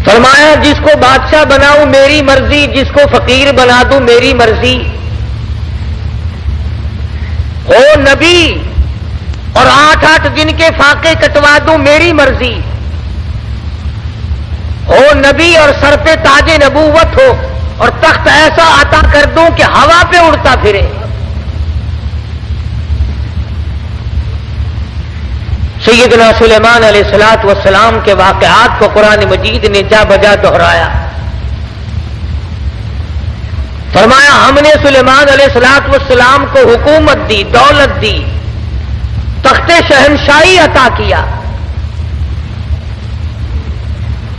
فرمایا جس کو بادشاہ بناؤں میری مرضی، جس کو فقیر بنا دوں میری مرضی، ہو نبی اور 8 دن کے فاقے کٹوا دوں میری مرضی، ہو نبی اور سر پہ تاج نبوت ہو اور تخت ایسا عطا کر دوں کہ ہوا پہ اڑتا پھرے۔ سیدنا سلیمان علیہ الصلوۃ والسلام کے واقعات کو قرآن مجید نے جا بجا دہرایا۔ فرمایا ہم نے سلیمان علیہ الصلوۃ والسلام کو حکومت دی، دولت دی، تخت شہنشاہی عطا کیا،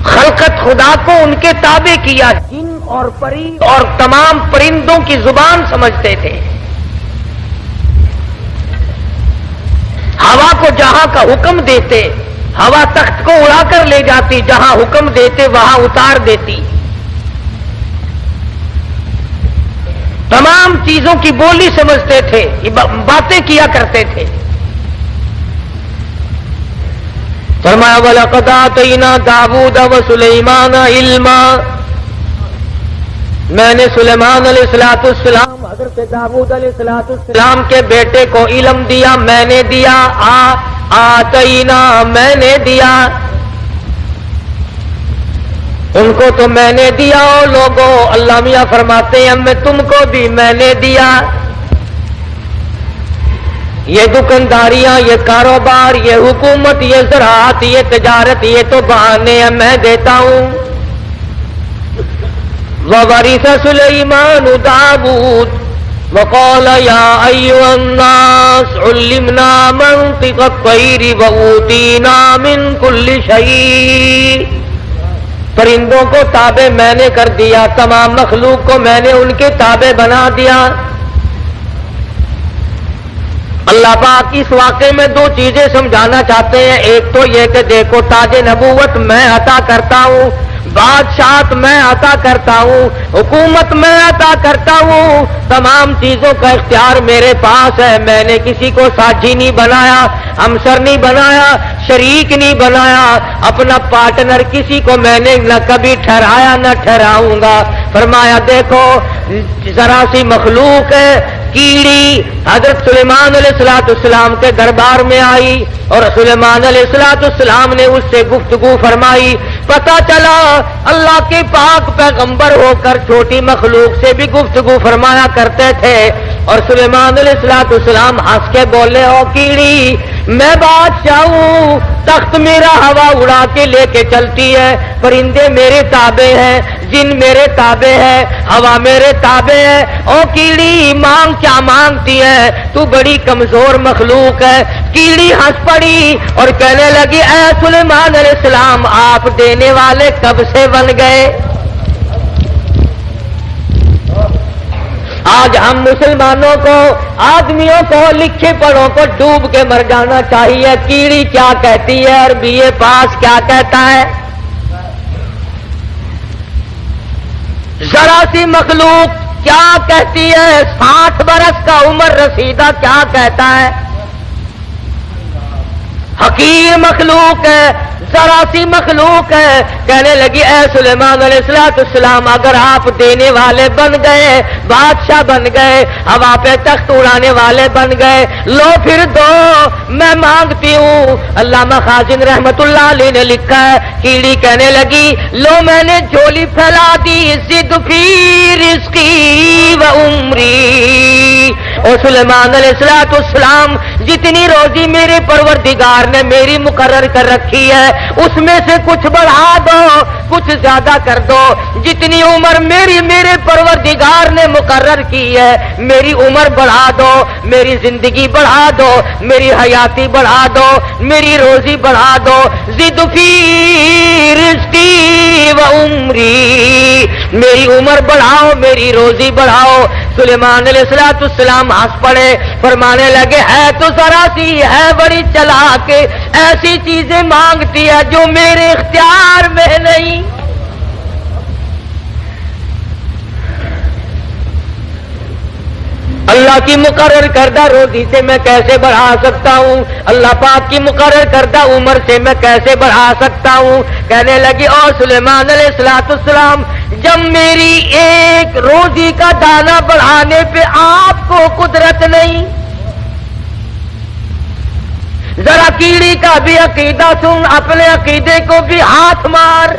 خلقت خدا کو ان کے تابع کیا، جن اور پری اور تمام پرندوں کی زبان سمجھتے تھے، ہوا کو جہاں کا حکم دیتے ہوا تخت کو اڑا کر لے جاتی، جہاں حکم دیتے وہاں اتار دیتی، تمام چیزوں کی بولی سمجھتے تھے، باتیں کیا کرتے تھے۔ فرمایا وَلَقَدْ آتَيْنَا دَاوُودَ وَسُلَيْمَانَ عِلْمًا، میں نے سلیمان علیہ السلام حضرت داؤد علیہ السلام کے بیٹے کو علم دیا، میں نے دیا، آتینا میں نے دیا، ان کو تو میں نے دیا۔ اور لوگوں اللہ میاں فرماتے ہیں میں تم کو بھی میں نے دیا۔ یہ دکانداریاں، یہ کاروبار، یہ حکومت، یہ زراعت، یہ تجارت، یہ تو بہانے ہیں، میں دیتا ہوں۔ وَوَرِثَ سُلَيْمَانُ دَاوُودَ وَقَالَ يَا أَيُّهَا النَّاسُ عُلِّمْنَا مَنطِقَ الطَّيْرِ وَأُوتِينَا مِن كُلِّ شَيْءٍ، پرندوں کو تابع میں نے کر دیا، تمام مخلوق کو میں نے ان کے تابع بنا دیا۔ اللہ پاک اس واقعے میں 2 چیزیں سمجھانا چاہتے ہیں، ایک تو یہ کہ دیکھو تاج نبوت میں عطا کرتا ہوں، بادشاہت میں عطا کرتا ہوں، حکومت میں عطا کرتا ہوں، تمام چیزوں کا اختیار میرے پاس ہے، میں نے کسی کو ساتھی نہیں بنایا، ہمسر نہیں بنایا، شریک نہیں بنایا، اپنا پارٹنر کسی کو میں نے نہ کبھی ٹھہرایا نہ ٹھہراؤں گا۔ فرمایا دیکھو ذرا سی مخلوق ہے، کیڑی حضرت سلیمان علیہ السلام کے دربار میں آئی اور سلیمان علیہ السلام نے اس سے گفتگو فرمائی، پتہ چلا اللہ کے پاک پیغمبر ہو کر چھوٹی مخلوق سے بھی گفتگو فرمایا کرتے تھے۔ اور سلیمان علیہ السلام ہنس کے بولے، او کیڑی میں بادشاہ ہوں، تخت میرا ہوا اڑا کے لے کے چلتی ہے، پرندے میرے تابع ہیں، جن میرے تابع ہے، ہوا میرے تابع ہے، او کیڑی مانگ کیا مانگتی ہے، تو بڑی کمزور مخلوق ہے۔ کیڑی ہنس پڑی اور کہنے لگی، اے سلیمان علیہ السلام آپ دینے والے کب سے بن گئے؟ آج ہم مسلمانوں کو، آدمیوں کو، لکھے پڑھوں کو ڈوب کے مر جانا چاہیے۔ کیڑی کیا کہتی ہے اور BA پاس کیا کہتا ہے؟ ذرا سی مخلوق کیا کہتی ہے؟ 60 برس کا عمر رسیدہ کیا کہتا ہے؟ حقیر مخلوق ہے، ذرا سی مخلوق ہے۔ کہنے لگی، اے سلیمان علیہ السلام اگر آپ دینے والے بن گئے، بادشاہ بن گئے، ہوا پہ تخت اڑانے والے بن گئے، لو پھر دو، میں مانگتی ہوں۔ علامہ خازن رحمت اللہ علیہ نے لکھا ہے، کیڑی کہنے لگی، لو میں نے جھولی پھیلا دی، زد فی رزقی و عمری۔ اور سلیمان علیہ السلام جتنی روزی میرے پروردگار نے میری مقرر کر رکھی ہے اس میں سے کچھ بڑھا دو، کچھ زیادہ کر دو، جتنی عمر میرے پروردگار نے مقرر کی ہے میری عمر بڑھا دو، میری زندگی بڑھا دو، میری حیاتی بڑھا دو، میری روزی بڑھا دو۔ زد فی رزقی و عمری، میری عمر بڑھاؤ، میری روزی بڑھاؤ۔ سلیمان علیہ السلام ہنس پڑے، فرمانے لگے، ہے تو ذرا سی ہے بڑی چلاک، ایسی چیزیں مانگتی ہے جو میرے اختیار میں نہیں۔ اللہ کی مقرر کردہ روزی سے میں کیسے بڑھا سکتا ہوں؟ اللہ پاک کی مقرر کردہ عمر سے میں کیسے بڑھا سکتا ہوں؟ کہنے لگی اور سلیمان علیہ السلام، جب میری ایک روزی کا دانہ بڑھانے پہ آپ کو قدرت نہیں، ذرا کیڑی کا بھی عقیدہ سن، اپنے عقیدے کو بھی ہاتھ مار،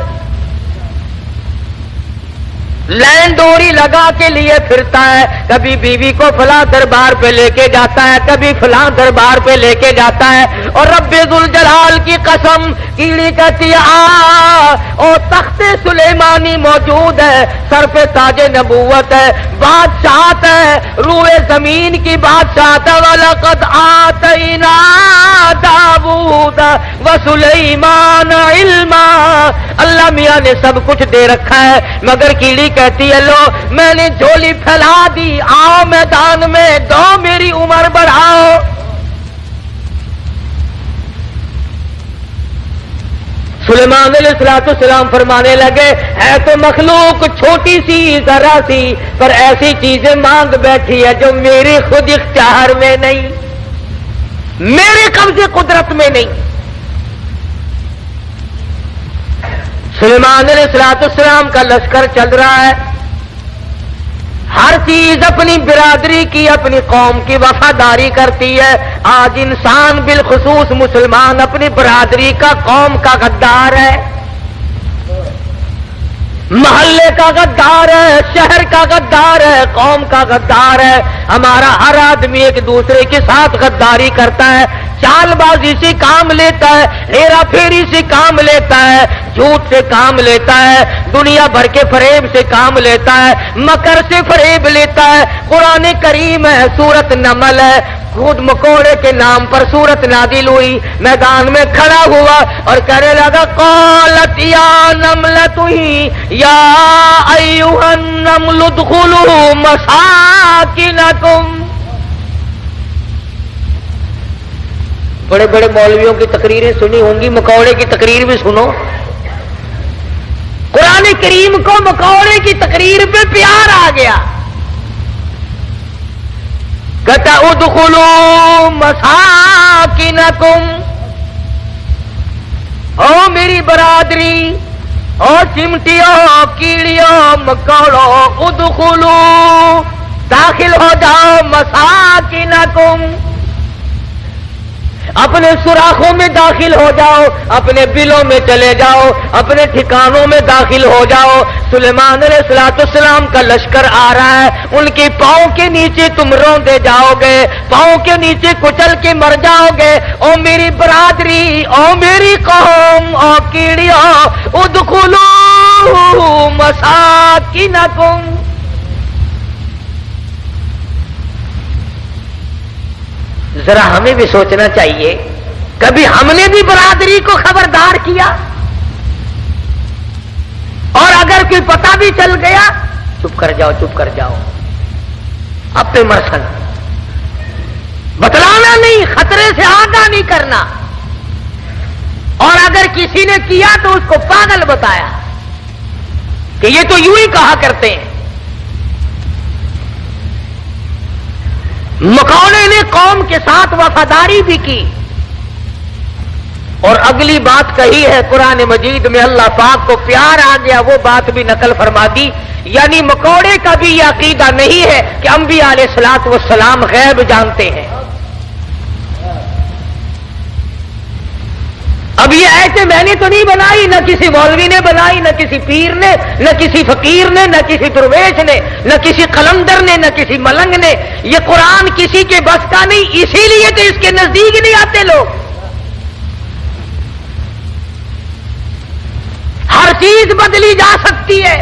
لین ڈوری لگا کے لیے پھرتا ہے، کبھی بیوی کو فلاں دربار پہ لے کے جاتا ہے، کبھی فلاں دربار پہ لے کے جاتا ہے، اور رب ذوالجلال کی قسم، کیڑی کہتی ہے اور تخت سلیمانی موجود ہے، سر پہ تاج نبوت ہے، بادشاہت ہے، روئے زمین کی بادشاہت ہے، وَلَقَدْ آتَيْنَا دَاوُودَ وَسُلَيْمَانَ عِلْمًا، اللہ میاں نے سب کچھ دے رکھا ہے، مگر کیڑی کہتی ہے لو میں نے جھولی پھیلا دی، آؤ میدان میں، دو میری عمر بڑھاؤ۔ سلیمان علیہ السلام فرمانے لگے ہے تو مخلوق چھوٹی سی ذرا سی، پر ایسی چیزیں مانگ بیٹھی ہے جو میرے خود اختیار میں نہیں، میرے قبضے قدرت میں نہیں۔ سلیمان علیہ السلام کا لشکر چل رہا ہے، ہر چیز اپنی برادری کی، اپنی قوم کی وفاداری کرتی ہے۔ آج انسان بالخصوص مسلمان اپنی برادری کا، قوم کا غدار ہے، محلے کا غدار ہے، شہر کا غدار ہے، قوم کا غدار ہے۔ ہمارا ہر آدمی ایک دوسرے کے ساتھ غداری کرتا ہے، چال بازی سے کام لیتا ہے، ہیرا پھیری سے کام لیتا ہے، جھوٹ سے کام لیتا ہے، دنیا بھر کے فریب سے کام لیتا ہے، مکر سے فریب لیتا ہے۔ قرآن کریم ہے، سورت نمل ہے، خود مکوڑے کے نام پر سورت نازل ہوئی، میدان میں کھڑا ہوا اور کہنے لگا قالت یا نملۃ یا ایھا النمل ادخلوا مساکنکم۔ بڑے بڑے مولویوں کی تقریریں سنی ہوں گی، مکوڑے کی تقریر بھی سنو۔ قرآن کریم کو مکوڑے کی تقریر پہ پیار آ گیا، کہتا ادخلوا مساکنکم، او میری برادری، او چمٹیوں، کیڑیوں، مکوڑوں، ادخلوا، داخل ہو جاؤ، مساکنکم، اپنے سوراخوں میں داخل ہو جاؤ، اپنے بلوں میں چلے جاؤ، اپنے ٹھکانوں میں داخل ہو جاؤ۔ سلیمان علیہ السلام کا لشکر آ رہا ہے، ان کے پاؤں کے نیچے تم روندے جاؤ گے، پاؤں کے نیچے کچل کے مر جاؤ گے۔ او میری برادری، او میری قوم، او کیڑیوں، ادخلوا مساکنکم۔ ذرا ہمیں بھی سوچنا چاہیے، کبھی ہم نے بھی برادری کو خبردار کیا؟ اور اگر کوئی پتہ بھی چل گیا، چپ کر جاؤ، چپ کر جاؤ، اب پہ مرسن، بتلانا نہیں، خطرے سے آگاہ نہیں کرنا۔ اور اگر کسی نے کیا تو اس کو پاگل بتایا کہ یہ تو یوں ہی کہا کرتے ہیں۔ مکوڑے نے قوم کے ساتھ وفاداری بھی کی، اور اگلی بات کہی ہے قرآن مجید میں، اللہ پاک کو پیار آ گیا، وہ بات بھی نقل فرما دی۔ یعنی مکوڑے کا بھی یہ عقیدہ نہیں ہے کہ انبیاء علیہ الصلوۃ والسلام غیب جانتے ہیں۔ اب یہ ایسے میں نے تو نہیں بنائی، نہ کسی مولوی نے بنائی، نہ کسی پیر نے، نہ کسی فقیر نے، نہ کسی درویش نے، نہ کسی قلندر نے، نہ کسی ملنگ نے۔ یہ قرآن کسی کے بس کا نہیں، اسی لیے تو اس کے نزدیک نہیں آتے لوگ۔ ہر چیز بدلی جا سکتی ہے،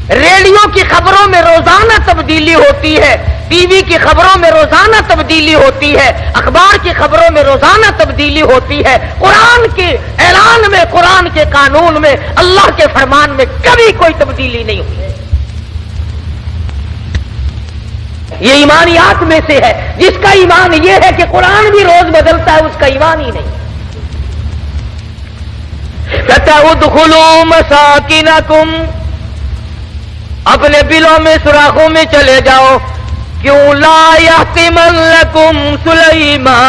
ریڈیو کی خبروں میں روزانہ تبدیلی ہوتی ہے، ٹی وی کی خبروں میں روزانہ تبدیلی ہوتی ہے، اخبار کی خبروں میں روزانہ تبدیلی ہوتی ہے۔ قرآن کے اعلان میں، قرآن کے قانون میں، اللہ کے فرمان میں کبھی کوئی تبدیلی نہیں ہوئی۔ یہ ایمانیات میں سے ہے، جس کا ایمان یہ ہے کہ قرآن بھی روز بدلتا ہے، اس کا ایمان ہی نہیں۔ کہتا ادخلوا مساکنکم، اپنے بلوں میں، سوراخوں میں چلے جاؤ۔ کیوں لا یحتمنکم سلیمان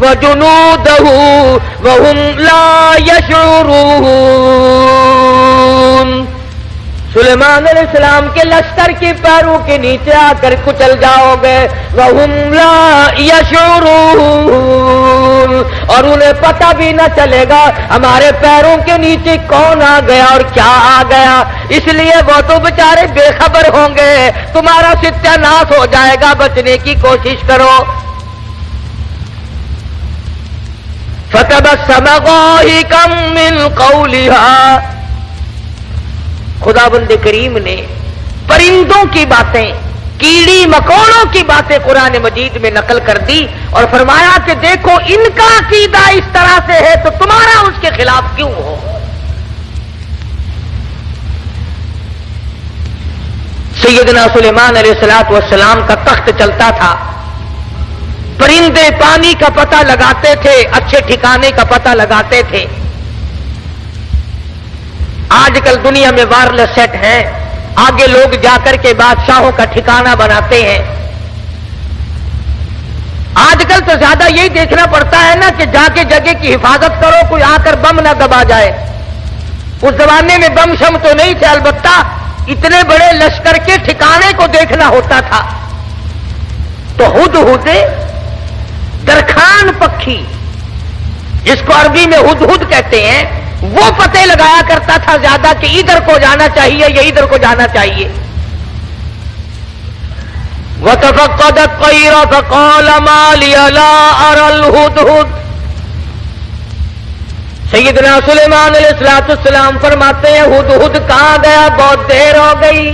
وجنودہ وہم لا یشعرون. سلیمان علیہ السلام کے لشکر کے پیروں کے نیچے آ کر کچل جاؤ گے. وَهُمْ لَا يَشْعُرُونَ. اور انہیں پتہ بھی نہ چلے گا ہمارے پیروں کے نیچے کون آ گیا اور کیا آ گیا. اس لیے وہ تو بیچارے بے خبر ہوں گے. تمہارا ستیہ ناش ہو جائے گا. بچنے کی کوشش کرو. فَتَبَسَّمَ ضَاحِكًا مِّن قَوْلِهَا. خداوند کریم نے پرندوں کی باتیں، کیڑی مکوڑوں کی باتیں قرآن مجید میں نقل کر دی اور فرمایا کہ دیکھو ان کا عقیدہ اس طرح سے ہے تو تمہارا اس کے خلاف کیوں ہو. سیدنا سلیمان علیہ السلام کا تخت چلتا تھا. پرندے پانی کا پتہ لگاتے تھے، اچھے ٹھکانے کا پتہ لگاتے تھے. آج کل دنیا میں وائرلیس سیٹ ہیں، آگے لوگ جا کر کے بادشاہوں کا ٹھکانہ بناتے ہیں. آج کل تو زیادہ یہی دیکھنا پڑتا ہے نا کہ جا کے جگہ کی حفاظت کرو، کوئی آ کر بم نہ دبا جائے. اس زمانے میں بم شم تو نہیں تھے، البتہ اتنے بڑے لشکر کے ٹھکانے کو دیکھنا ہوتا تھا. تو ہدہد درخان پکھی، جس کو عربی میں ہدہد کہتے ہیں، وہ پتے لگایا کرتا تھا زیادہ کہ ادھر کو جانا چاہیے یا ادھر کو جانا چاہیے. وَتَفَقَّدَ الطَّيْرَ فَقَالَ مَا لِيَ لَا أَرَى الْهُدْهُدَ. سیدنا سلیمان علیہ السلام فرماتے ہیں ہدہد کہاں گیا؟ بہت دیر ہو گئی.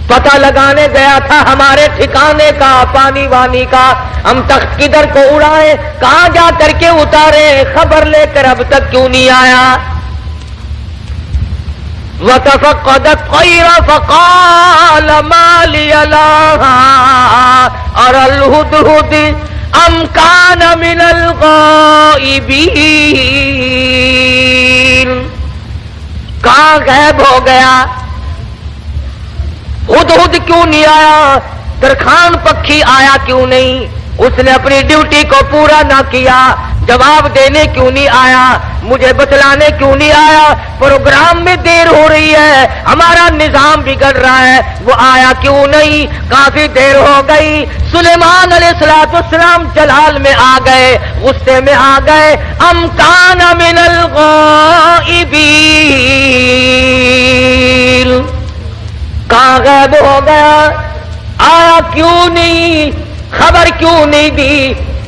پتہ لگانے گیا تھا ہمارے ٹھکانے کا، پانی وانی کا. ہم تخت کدھر کو اڑائیں، کہاں جا کر کے اتارے، خبر لے کر اب تک کیوں نہیں آیا. وَتَفَقَّدَ الطَّيْرَ فَقَالَ مَا لِيَ لَا أَرَى الْهُدْهُدَ أَمْ كَانَ مِنَ الْغَائِبِينَ. کہاں غائب ہو گیا؟ ہدہد کیوں نہیں آیا؟ درخان پکھی آیا کیوں نہیں؟ اس نے اپنی ڈیوٹی کو پورا نہ کیا. جواب دینے کیوں نہیں آیا؟ مجھے بتلانے کیوں نہیں آیا؟ پروگرام میں دیر ہو رہی ہے، ہمارا نظام بگڑ رہا ہے، وہ آیا کیوں نہیں؟ کافی دیر ہو گئی. سلیمان علیہ السلام جلال میں آ گئے، غصے میں آ گئے. ام کان من الغائبین. کہاں غائب ہو گیا؟ آیا کیوں نہیں؟ خبر کیوں نہیں دی؟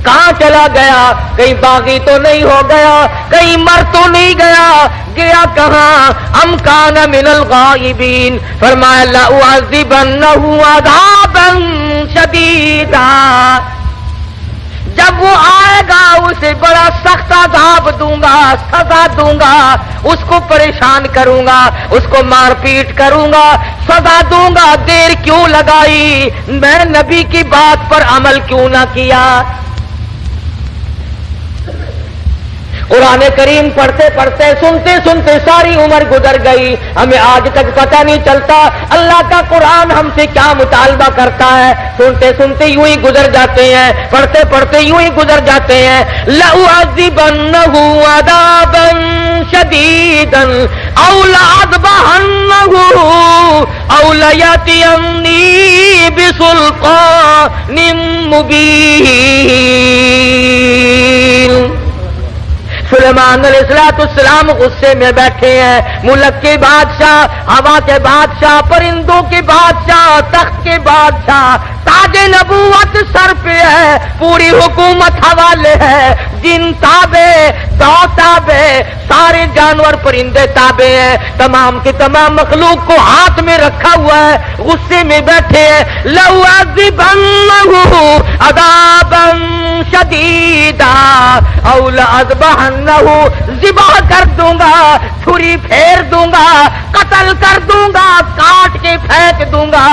کہاں چلا گیا؟ کہیں باغی تو نہیں ہو گیا؟ کہیں مر تو نہیں گیا؟ گیا کہاں؟ ام کان من الغائبین. فرمایا لأعذبنہ عذابا شدیدا. جب وہ آئے گا اسے بڑا سخت عذاب دوں گا، سزا دوں گا. اس کو پریشان کروں گا، اس کو مار پیٹ کروں گا، سزا دوں گا. دیر کیوں لگائی؟ میں نبی کی بات پر عمل کیوں نہ کیا؟ قرآن کریم پڑھتے پڑھتے سنتے سنتے ساری عمر گزر گئی. ہمیں آج تک پتہ نہیں چلتا اللہ کا قرآن ہم سے کیا مطالبہ کرتا ہے. سنتے سنتے یوں ہی گزر جاتے ہیں، پڑھتے پڑھتے یوں ہی گزر جاتے ہیں. لَأُعَذِّبَنَّهُ عَذَابًا شَدِيدًا أَوْ لَأَذْبَحَنَّهُ أَوْ لَيَأْتِيَنِّي بِسُلْطَانٍ مُبِينٍ. سلیمان علیہ السلام غصے میں بیٹھے ہیں. ملک کے بادشاہ، ہوا کے بادشاہ، پرندوں کے بادشاہ، تخت کے بادشاہ، تاج نبوت سر پہ ہے، پوری حکومت حوالے ہے. جن تابع، دو تابع، سارے جانور پرندے تابع ہیں. تمام کی تمام مخلوق کو ہاتھ میں رکھا ہوا ہے. غصے میں بیٹھے ہیں. لَأُعَذِّبَنَّهُ عَذَابًا شَدِيدًا أَوْ لَأَذْبَحَنَّهُ. ذبح کر دوں گا، چھری پھیر دوں گا، قتل کر دوں گا، کاٹ کے پھینک دوں گا.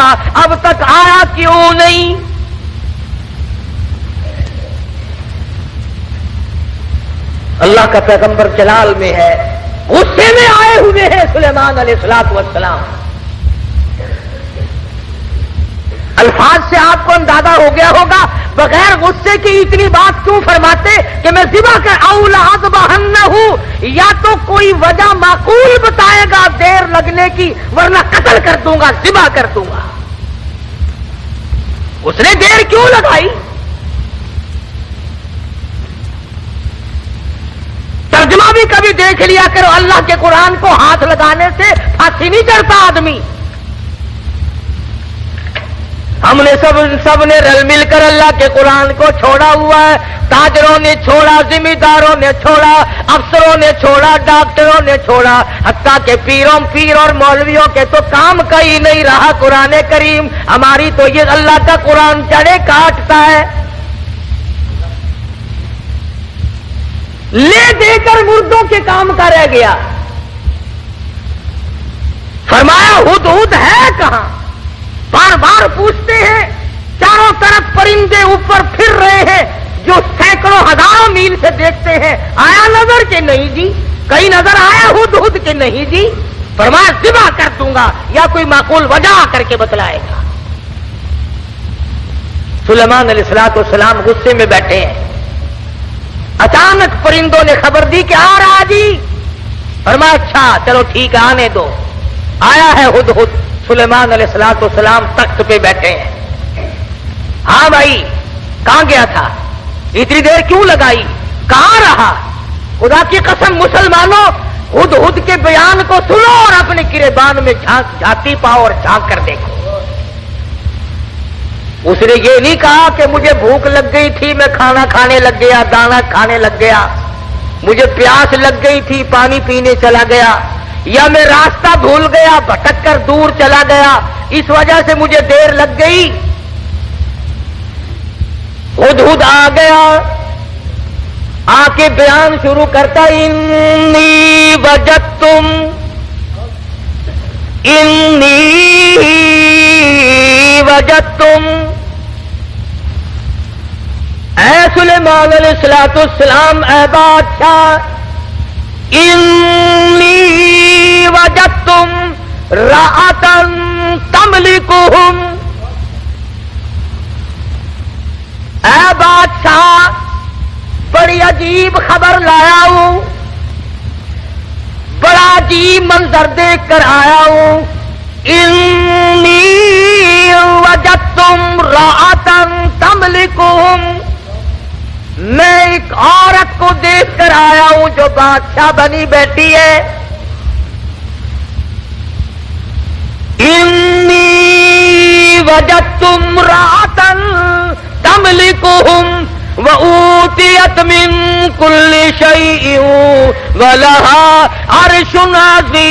اب تک آیا کیوں نہیں؟ اللہ کا پیغمبر جلال میں ہے، غصے میں آئے ہوئے ہیں سلیمان علیہ السلام. الفاظ سے آپ کو اندازہ ہو گیا ہوگا بغیر غصے کی اتنی بات کیوں فرماتے کہ میں ذبح کر اولا اذبحنہ ہوں، یا تو کوئی وجہ معقول بتائے گا دیر لگنے کی، ورنہ قتل کر دوں گا، ذبح کر دوں گا۔ اس نے دیر کیوں لگائی؟ ترجمہ بھی کبھی دیکھ لیا کرو، اللہ کے قرآن کو ہاتھ لگانے سے پھانسی نہیں چڑھتا آدمی۔ ہم نے سب نے رل مل کر اللہ کے قرآن کو چھوڑا ہوا ہے۔ تاجروں نے چھوڑا، ذمہ داروں نے چھوڑا، افسروں نے چھوڑا، ڈاکٹروں نے چھوڑا، حتیٰ کہ پیر اور مولویوں کے تو کام کا ہی نہیں رہا قرآن کریم۔ ہماری تو یہ اللہ کا قرآن چڑھے کاٹتا ہے، لے دے کر مردوں کے کام کا رہ گیا۔ فرمایا ہدہد ہے کہاں؟ بار بار پوچھتے ہیں، چاروں طرف پرندے اوپر پھر رہے ہیں جو سینکڑوں ہزاروں میل سے دیکھتے ہیں، آیا نظر کہ نہیں جی؟ کہیں نظر آیا ہدہد کہ نہیں جی؟ فرمایا ذبح کر دوں گا، یا کوئی معقول وجہ آ کر کے بتلائے گا۔ سلیمان علیہ السلام غصے میں بیٹھے ہیں، اچانک پرندوں نے خبر دی کہ آ رہا جی۔ فرمایا اچھا چلو ٹھیک ہے آنے دو۔ آیا ہے ہدہد، سلیمان علیہ السلام تخت پہ بیٹھے ہیں۔ ہاں بھائی کہاں گیا تھا؟ اتنی دیر کیوں لگائی؟ کہاں رہا؟ خدا کی قسم مسلمانوں، ہدہد کے بیان کو سنو اور اپنے گریبان میں جھانتی پاؤ اور جھانک کر دیکھو۔ اس نے یہ نہیں کہا کہ مجھے بھوک لگ گئی تھی میں کھانا کھانے لگ گیا، دانا کھانے لگ گیا، مجھے پیاس لگ گئی تھی پانی پینے چلا گیا، یا میں راستہ بھول گیا بھٹک کر دور چلا گیا اس وجہ سے مجھے دیر لگ گئی۔ ہدہد آ گیا، آ کے بیان شروع کرتا، انی وجدتم اے سلیمان علیہ السلام، اے بادشاہ، انی وجدتم رأتن تملکہم، اے بادشاہ بڑی عجیب خبر لایا ہوں، بڑا عجیب منظر دیکھ کر آیا ہوں۔ انی وجدتم رأتن تملکہم، میں ایک عورت کو دیکھ کر آیا ہوں جو بادشاہ بنی بیٹھی ہے۔ انی وجدتم امرأة تملکہم وَأُوتِيَتْ مِن كُلِّ شَيْءٍ وَلَهَا عَرْشٌ عَظِيمٌ۔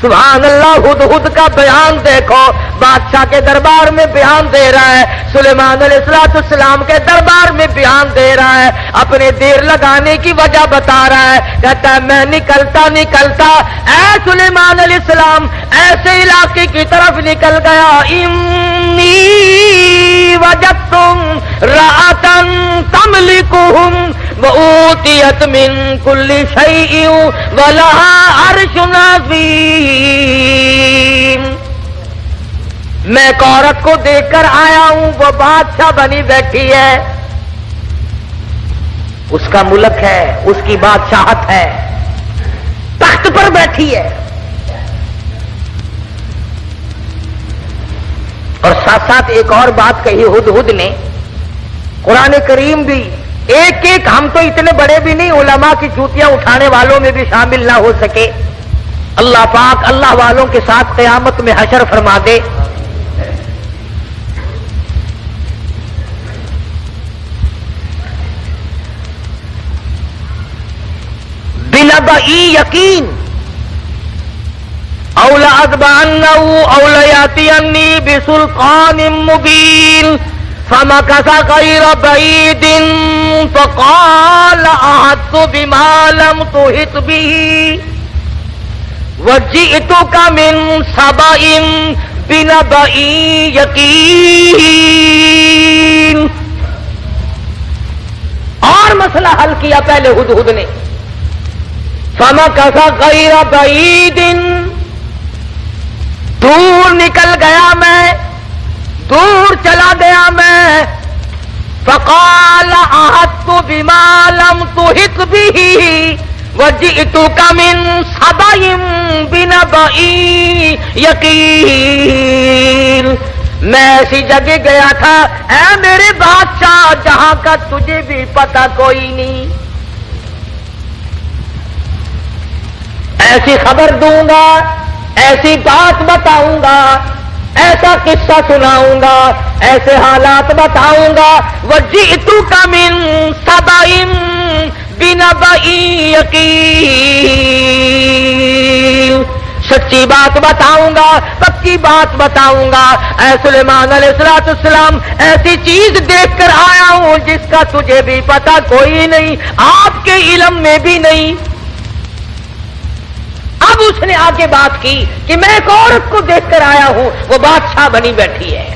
سبحان اللہ، ہدہد کا بیان دیکھو، بادشاہ کے دربار میں بیان دے رہا ہے، سلیمان علیہ السلام کے دربار میں بیان دے رہا ہے، اپنے دیر لگانے کی وجہ بتا رہا ہے، کہتا ہے میں نکلتا اے سلیمان علیہ السلام ایسے علاقے کی طرف نکل گیا، انی وجدتم رأتن تملکہم وَأُوتِيَتْ مِن كُلِّ شَيْءٍ وَلَهَا عَرْشٌ عَظِيمٌ۔ میں ایک عورت کو دیکھ کر آیا ہوں، وہ بادشاہ بنی بیٹھی ہے، اس کا ملک ہے، اس کی بادشاہت ہے، تخت پر بیٹھی ہے، اور ساتھ ساتھ ایک اور بات کہی ہدہد نے، قرآن کریم بھی ایک ایک، ہم تو اتنے بڑے بھی نہیں، علماء کی جوتیاں اٹھانے والوں میں بھی شامل نہ ہو سکے، اللہ پاک اللہ والوں کے ساتھ قیامت میں حشر فرما دے۔ بنبئی یقین، او لأذبحنہ او لیأتینی بسلطان مبین، فمکث غیر بعید فقال احطت بما لم تحط به وجئتک من سبأ بنبأ یقین۔ اور مسئلہ حل کیا پہلے ہدہد نے، فمکث غیر بعید، دور نکل گیا میں، دور چلا گیا میں. فقال احطت بما لم تحط به وجئتك من سبأ بنبأ یقین. میں ایسی جگہ گیا تھا اے میرے بادشاہ جہاں کا تجھے بھی پتہ کوئی نہیں. ایسی خبر دوں گا، ایسی بات بتاؤں گا، ایسا قصہ سناؤں گا، ایسے حالات بتاؤں گا. وجئتک من سبأ بنبأ یقین. سچی بات بتاؤں گا، پکی بات بتاؤں گا. اے سلیمان علیہ السلام ایسی چیز دیکھ کر آیا ہوں جس کا تجھے بھی پتہ کوئی نہیں، آپ کے علم میں بھی نہیں. اب اس نے آگے بات کی کہ میں ایک عورت کو دیکھ کر آیا ہوں، وہ بادشاہ بنی بیٹھی ہے.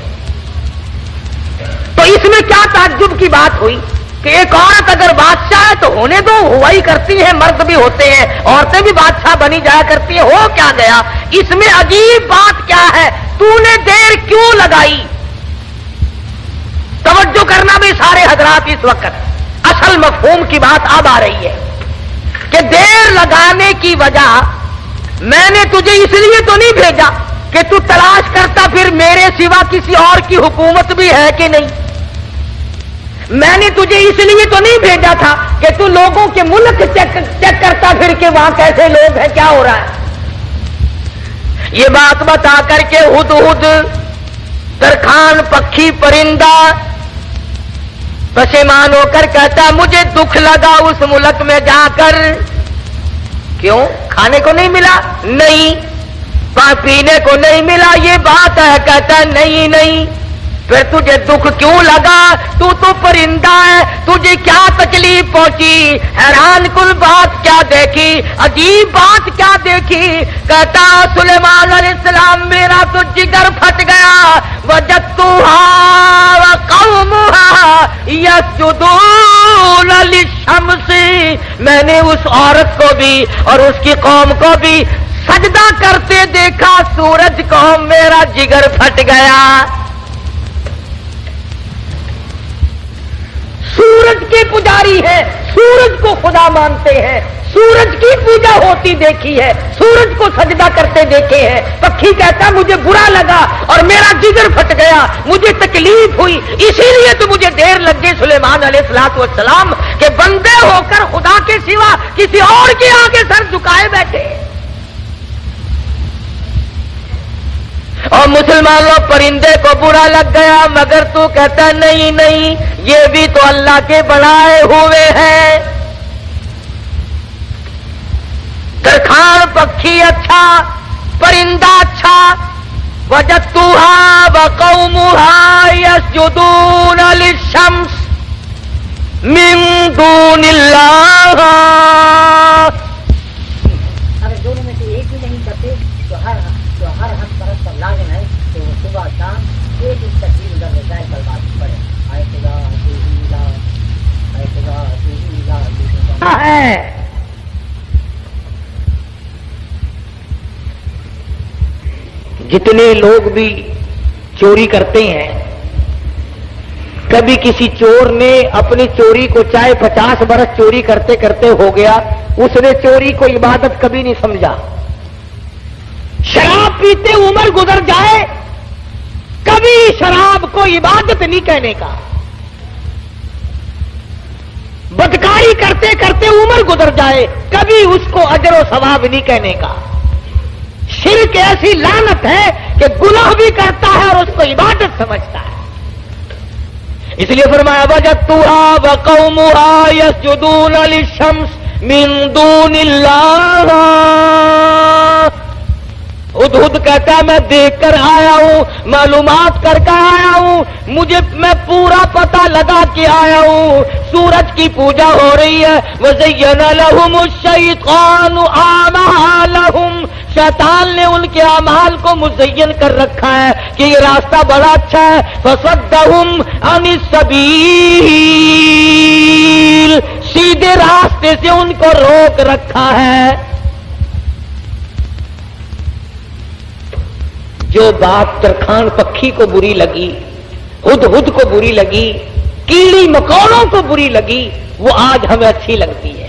تو اس میں کیا تعجب کی بات ہوئی کہ ایک عورت اگر بادشاہ ہے تو ہونے دو، ہوا ہی کرتی ہے، مرد بھی ہوتے ہیں، عورتیں بھی بادشاہ بنی جایا کرتی ہیں. ہو کیا گیا؟ اس میں عجیب بات کیا ہے؟ تو نے دیر کیوں لگائی؟ توجہ کرنا بھی سارے حضرات اس وقت، اصل مفہوم کی بات اب آ رہی ہے کہ دیر لگانے کی وجہ میں نے تجھے اس لیے تو نہیں بھیجا کہ تو تلاش کرتا پھر میرے سوا کسی اور کی حکومت بھی ہے کہ نہیں. میں نے تجھے اس لیے تو نہیں بھیجا تھا کہ تو لوگوں کے ملک چیک کرتا پھر کہ وہاں کیسے لوگ ہیں، کیا ہو رہا ہے. یہ بات بتا کر کے ہدہد ترکھان پکھی پرندہ پشیمان ہو کر کہتا مجھے دکھ لگا اس ملک میں جا کر. کیوں؟ کھانے کو نہیں ملا؟ نہیں. پینے کو نہیں ملا؟ یہ بات ہے. کہتا نہیں نہیں. پھر تجھے دکھ کیوں لگا؟ تو پرندہ ہے، تجھے کیا تکلیف پہنچی؟ حیران کن بات کیا دیکھی، عجیب بات کیا دیکھی؟ کہتا سلیمان علیہ السلام میرا تو جگر پھٹ گیا. وجدتها وقومها يسجدون للشمس. میں نے اس عورت کو بھی اور اس کی قوم کو بھی سجدہ کرتے دیکھا سورج کو، میرا جگر پھٹ گیا. سورج کے پجاری ہیں، سورج کو خدا مانتے ہیں، سورج کی پوجا ہوتی دیکھی ہے، سورج کو سجدہ کرتے دیکھے ہیں. پکھی کہتا مجھے برا لگا اور میرا جگر پھٹ گیا، مجھے تکلیف ہوئی، اسی لیے تو مجھے دیر لگ گئی سلیمان علیہ السلام کہ بندے ہو کر خدا کے سوا کسی اور کے آگے سر جھکائے بیٹھے. اور مسلمانوں پرندے کو برا لگ گیا، مگر تو کہتا نہیں نہیں، یہ بھی تو اللہ کے بنائے ہوئے ہیں. ترکھان پکھی اچھا، پرندہ اچھا. وجدتها وقومها يسجدون للشمس من دون اللہ. اگر دونوں میں سے ایک بھی نہیں کرتے تو ہر حق پرست پر لازم ہے کہ وہ صبح شام ایک تقریر ادھر رضائے پر بات پڑے. آئے خدا ہے. جتنے لوگ بھی چوری کرتے ہیں، کبھی کسی چور نے اپنی چوری کو چاہے 50 برس چوری کرتے کرتے ہو گیا، اس نے چوری کو عبادت کبھی نہیں سمجھا. شراب پیتے عمر گزر جائے، کبھی شراب کو عبادت نہیں کہنے کا. بدکاری کرتے کرتے عمر گزر جائے، کبھی اس کو اجر و ثواب نہیں کہنے کا. شرک ایسی لعنت ہے کہ گناہ بھی کرتا ہے اور اس کو عبادت سمجھتا ہے. اس لیے فرمایا وجدتها وقومها يسجدون للشمس من دون اللہ. ہدہد کہتا ہے میں دیکھ کر آیا ہوں، معلومات کر کے آیا ہوں، میں پورا پتہ لگا کے آیا ہوں. سورج کی پوجا ہو رہی ہے. وَزَيَّنَ لَهُمُ الشَّيْطَانُ أَعْمَالَهُمْ. شیطان نے ان کے اعمال کو مزین کر رکھا ہے کہ یہ راستہ بڑا اچھا ہے. فَصَدَّهُمْ عَنِ السَّبِيلِ. سیدھے راستے سے ان کو روک رکھا ہے. جو بات ترکھان پکھی کو بری لگی، ہدہد کو بری لگی، کیڑی مکوڑوں کو بری لگی، وہ آج ہمیں اچھی لگتی ہے۔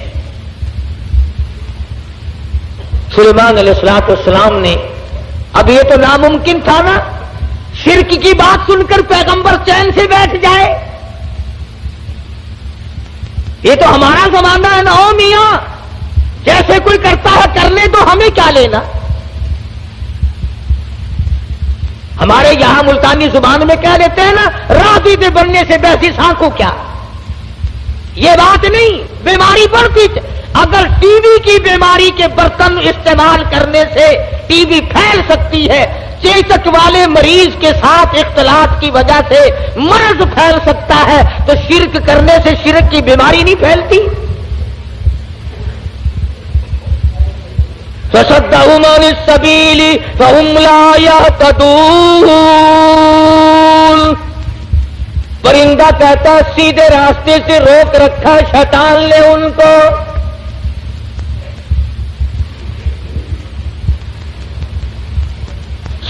سلیمان علیہ السلام نے، اب یہ تو ناممکن تھا نا شرک کی بات سن کر پیغمبر چین سے بیٹھ جائے، یہ تو ہمارا زمانہ ہے نا، او میاں جیسے کوئی کرتا ہے کرنے تو ہمیں کیا لینا۔ ہمارے یہاں ملتانی زبان میں کہہ دیتے ہیں نا، راضی دے بننے سے بیسی سانکھو کیا، یہ بات نہیں، بیماری بڑھتی۔ اگر ٹی وی کی بیماری کے برتن استعمال کرنے سے ٹی وی پھیل سکتی ہے، چیچک والے مریض کے ساتھ اختلاط کی وجہ سے مرض پھیل سکتا ہے، تو شرک کرنے سے شرک کی بیماری نہیں پھیلتی؟ فَصَدَّهُمْ عَنِ السَّبِيلِ فَهُمْ لَا يَهْتَدُونَ۔ پرندہ کہتا سیدھے راستے سے روک رکھا، شیطان لے ان کو۔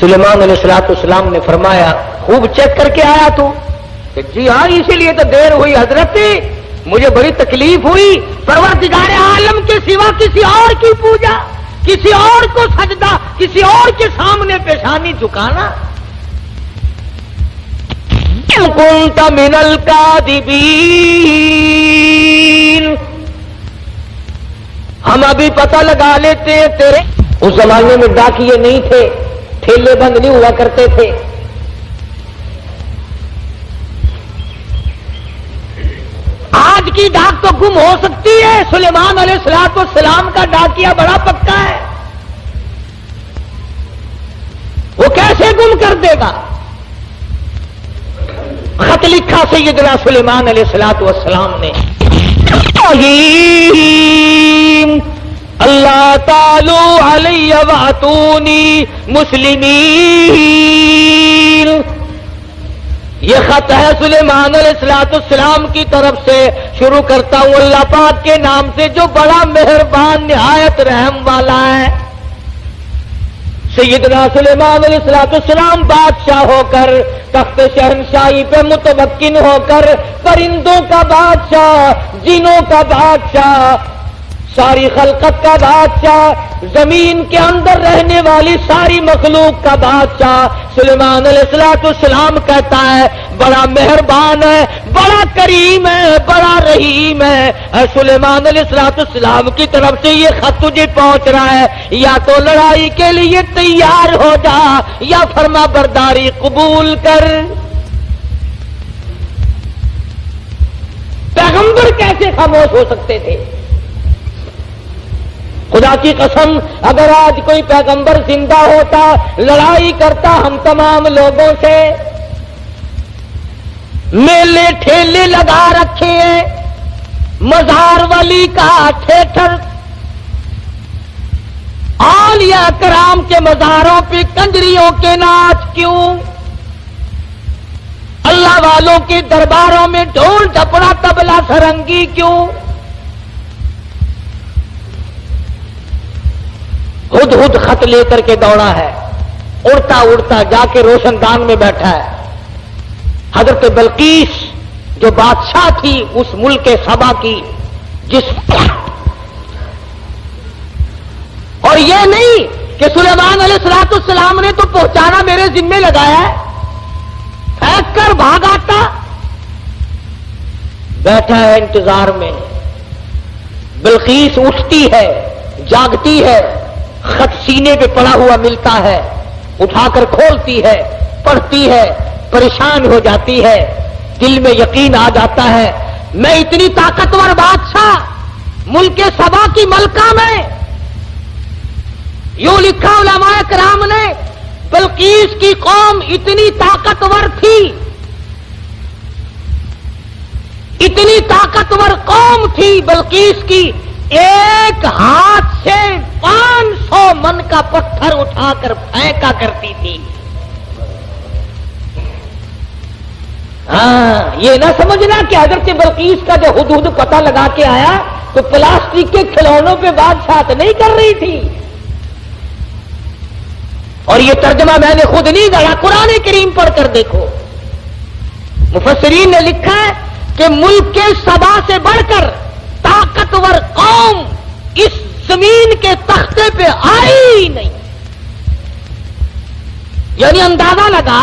سلیمان علیہ السلام نے فرمایا، خوب چیک کر کے آیا تو؟ کہ جی ہاں، اسی لیے تو دیر ہوئی حضرت، مجھے بڑی تکلیف ہوئی، پروردگار عالم کے سوا کسی اور کی پوجا، کسی اور کو سجدہ، کسی اور کے سامنے پیشانی جھکانا۔ كنت من الكاذبین، ہم ابھی پتہ لگا لیتے ہیں تیرے۔ اس زمانے میں ڈاکیے نہیں تھے، ٹھیلے بند نہیں ہوا کرتے تھے، آج کی ڈاک تو گم ہو سکتی ہے، سلیمان علیہ السلام کا ڈاکیا بڑا پکا ہے، وہ کیسے گم کر دے گا؟ خط لکھا سیدنا سلیمان علیہ السلام نے، اللہ تعالی علیہ واتونی مسلمین۔ یہ خط ہے سلیمان علیہ السلام کی طرف سے، شروع کرتا ہوں اللہ پاک کے نام سے جو بڑا مہربان نہایت رحم والا ہے۔ سیدنا سلیمان علیہ السلام بادشاہ ہو کر، تخت شہنشاہی پہ متمکن ہو کر، پرندوں کا بادشاہ، جنوں کا بادشاہ، ساری خلقت کا بادشاہ، زمین کے اندر رہنے والی ساری مخلوق کا بادشاہ سلیمان علیہ السلام کہتا ہے بڑا مہربان ہے، بڑا کریم ہے، بڑا رحیم ہے۔ سلیمان علیہ السلام کی طرف سے یہ خط تجھے پہنچ رہا ہے، یا تو لڑائی کے لیے تیار ہو جا یا فرما برداری قبول کر۔ پیغمبر کیسے خاموش ہو سکتے تھے؟ خدا کی قسم اگر آج کوئی پیغمبر زندہ ہوتا، لڑائی کرتا ہم تمام لوگوں سے، میلے ٹھیلے لگا رکھے ہیں، مزار ولی کا تھیٹر، اولیاء کرام کے مزاروں پہ کنجریوں کے ناچ کیوں؟ اللہ والوں کے درباروں میں ڈھول ڈپڑا تبلا سرنگی کیوں؟ ہد خط لے کر کے دوڑا ہے، اڑتا اڑتا جا کے روشن دان میں بیٹھا ہے۔ حضرت بلقیس جو بادشاہ تھی اس ملک سبا کی، جس اور یہ نہیں کہ سلیمان علیہ السلام نے تو پہنچانا میرے ذمے لگایا ہے، پھینک کر بھاگ آتا، بیٹھا ہے انتظار میں۔ بلقیس اٹھتی ہے، جاگتی ہے، خط سینے پہ پڑا ہوا ملتا ہے، اٹھا کر کھولتی ہے، پڑھتی ہے، پریشان ہو جاتی ہے، دل میں یقین آ جاتا ہے میں اتنی طاقتور بادشاہ ملک سبا کی ملکہ میں۔ یوں لکھا علماء کرام نے، بلقیس کی قوم اتنی طاقتور تھی، اتنی طاقتور قوم تھی بلقیس کی، ایک ہاتھ سے 500 من کا پتھر اٹھا کر پھینکا کرتی تھی۔ ہاں، یہ نہ سمجھنا کہ حضرت بلقیس کا جو ہدہد پتہ لگا کے آیا تو پلاسٹک کے کھلونوں پہ بادشاہت نہیں کر رہی تھی، اور یہ ترجمہ میں نے خود نہیں گڑھا، قرآن کریم پڑھ کر دیکھو. مفسرین نے لکھا ہے کہ ملک کے سبا سے بڑھ کر طاقتور قوم اس زمین کے تختے پہ آئی ہی نہیں. یعنی اندازہ لگا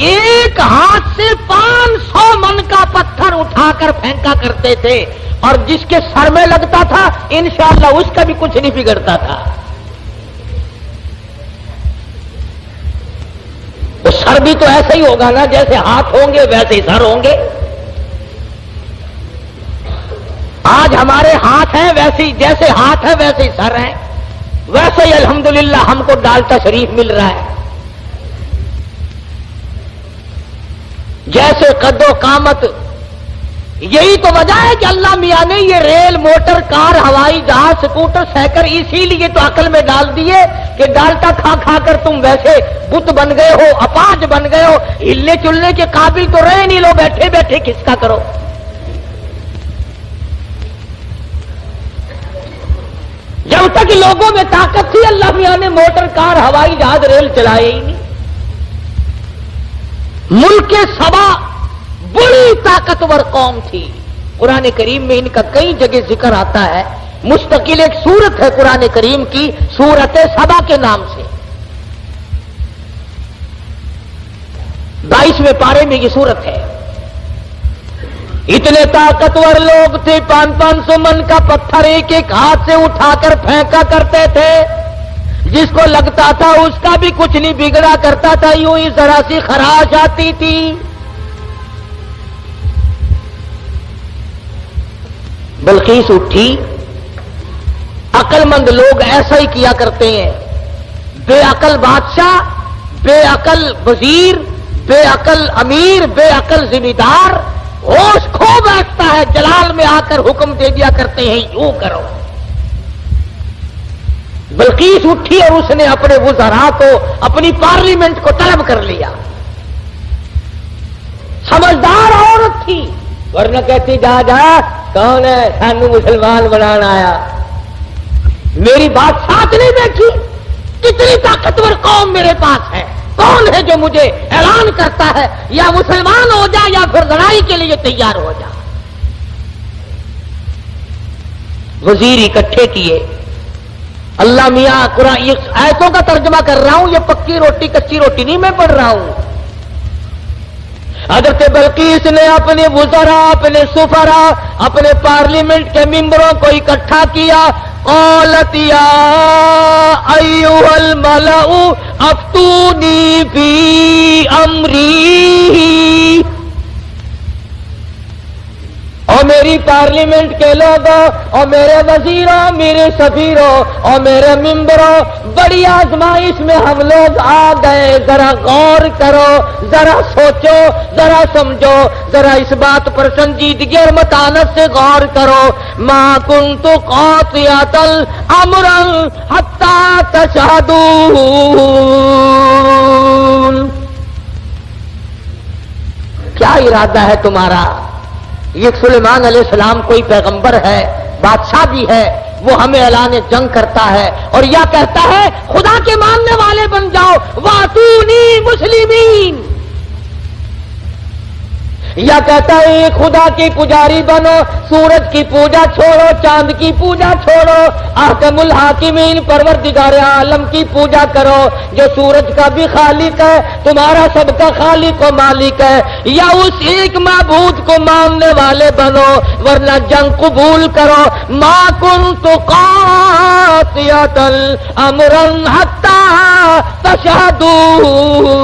ایک ہاتھ سے 500 من کا پتھر اٹھا کر پھینکا کرتے تھے، اور جس کے سر میں لگتا تھا انشاءاللہ اس کا بھی کچھ نہیں بگڑتا تھا. تو سر بھی تو ایسا ہی ہوگا نا، جیسے ہاتھ ہوں گے ویسے ہی سر ہوں گے. آج ہمارے ہاتھ ہیں ویسے ہی، جیسے ہاتھ ہے ویسے ہی سر ہیں. ویسے ہی الحمدللہ ہم کو ڈالتا شریف مل رہا ہے. جیسے قد و قامت. یہی تو وجہ ہے کہ اللہ میاں نے یہ ریل، موٹر، کار، ہوائی جہاز، سکوٹر، سائیکل اسی لیے تو عقل میں ڈال دیے کہ ڈالٹا کھا کھا کر تم ویسے بت بن گئے ہو، اپاج بن گئے ہو، ہلنے چلنے کے قابل تو رہے نہیں. لو بیٹھے بیٹھے کس کا کرو. جب تک لوگوں میں طاقت تھی اللہ میاں نے موٹر، کار، ہوائی جہاز، ریل چلائے ہی نہیں. ملک کے سبا بڑی طاقتور قوم تھی. قرآن کریم میں ان کا کئی جگہ ذکر آتا ہے. مستقل ایک سورت ہے قرآن کریم کی، سورت سبا کے نام سے. 22ویں پارے میں یہ سورت ہے. اتنے طاقتور لوگ تھے، 500 من کا پتھر ایک ایک ہاتھ سے اٹھا کر پھینکا کرتے تھے. جس کو لگتا تھا اس کا بھی کچھ نہیں بگڑا کرتا تھا، یوں ہی ذرا سی خراش آتی تھی. بلقیس اٹھی. عقل مند لوگ ایسا ہی کیا کرتے ہیں. بے عقل بادشاہ، بے عقل وزیر، بے عقل امیر، بے عقل ذمہ دار ہوش کھو بیٹھتا ہے، جلال میں آ کر حکم دے دیا کرتے ہیں یوں کرو. بلقیس اٹھی اور اس نے اپنے وزراء کو، اپنی پارلیمنٹ کو طلب کر لیا. سمجھدار عورت تھی، ورنہ کہتی جا جا کون ہے سانو مسلمان بنانا آیا. میری بات ساتھ نہیں دیکھی. کتنی طاقتور قوم میرے پاس ہے. کون ہے جو مجھے اعلان کرتا ہے یا مسلمان ہو جا یا پھر لڑائی کے لیے تیار ہو جا. وزیر اکٹھے کیے. اللہ میاں قرآن یہ آیتوں کا ترجمہ کر رہا ہوں، یہ پکی روٹی کچی روٹی نہیں میں پڑھ رہا ہوں. حضرت بلقیس نے اپنے وزراء، اپنے سفراء، اپنے پارلیمنٹ کے ممبروں کو اکٹھا کیا. قالت یا ایھا الملأ افتونی فی امری. اور میری پارلیمنٹ کے لوگوں، اور میرے وزیروں، میرے سفیروں اور میرے ممبروں، بڑی آزمائش میں ہم لوگ آ گئے. ذرا غور کرو، ذرا سوچو، ذرا سمجھو، ذرا اس بات پر سنجیدگی اور متانت سے غور کرو. ما کنت قاطعۃ امرا حتی تشہدون. کیا ارادہ ہے تمہارا؟ یہ سلیمان علیہ السلام کوئی پیغمبر ہے، بادشاہ بھی ہے، وہ ہمیں اعلان جنگ کرتا ہے اور یا کہتا ہے خدا کے ماننے والے بن جاؤ، واتونی مسلمین. یا کہتا ہے ایک خدا کی پجاری بنو، سورج کی پوجا چھوڑو، چاند کی پوجا چھوڑو، احکم الحاکمین پروردگار عالم کی پوجا کرو جو سورج کا بھی خالق ہے، تمہارا سب کا خالق و مالک ہے. یا اس ایک معبود کو ماننے والے بنو ورنہ جنگ قبول کرو. ما کنت قاطعۃ امرا حتی تشہدون.